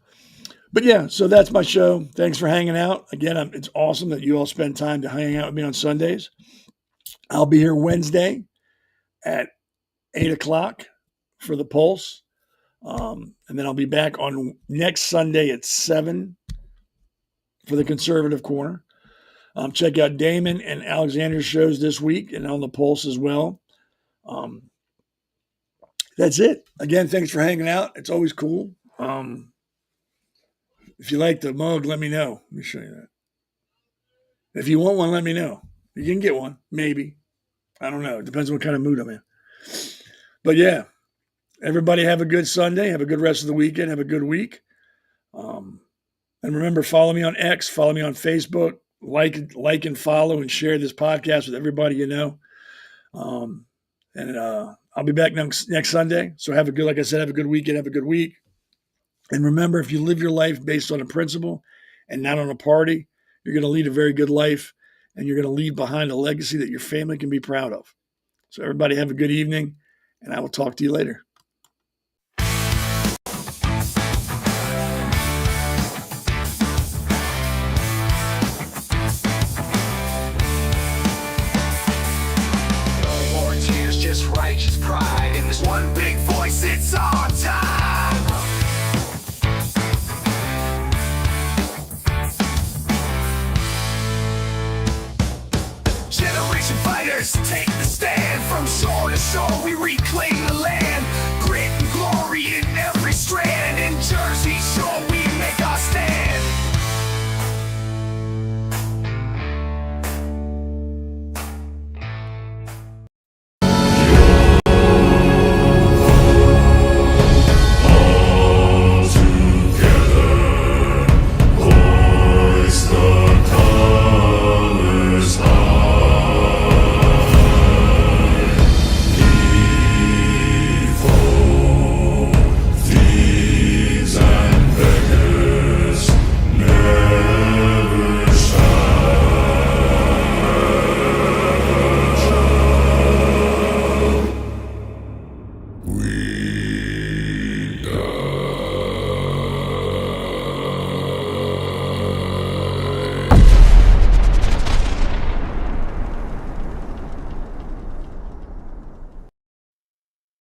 S1: But yeah, so that's my show. Thanks for hanging out. Again, it's awesome that you all spend time to hang out with me on Sundays. I'll be here Wednesday at 8 o'clock for the Pulse. And then I'll be back on next Sunday at 7 for the Conservative Corner. Check out Damon and Alexander's shows this week and on the Pulse as well. That's it. Again, thanks for hanging out. It's always cool. If you like the mug, let me know. Let me show you that. If you want one, let me know. You can get one, maybe. I don't know. It depends on what kind of mood I'm in. But yeah, everybody have a good Sunday. Have a good rest of the weekend. Have a good week. And remember, follow me on X. Follow me on Facebook. Like and follow and share this podcast with everybody you know. And I'll be back next Sunday. So have a good, like I said, have a good weekend. Have a good week. And remember, if you live your life based on a principle and not on a party, you're going to lead a very good life, and you're going to leave behind a legacy that your family can be proud of. So everybody have a good evening, and I will talk to you later.
S6: this righteous pride. In this one big voice, it's our time. Generation fighters take the stand. From shore to shore we reclaim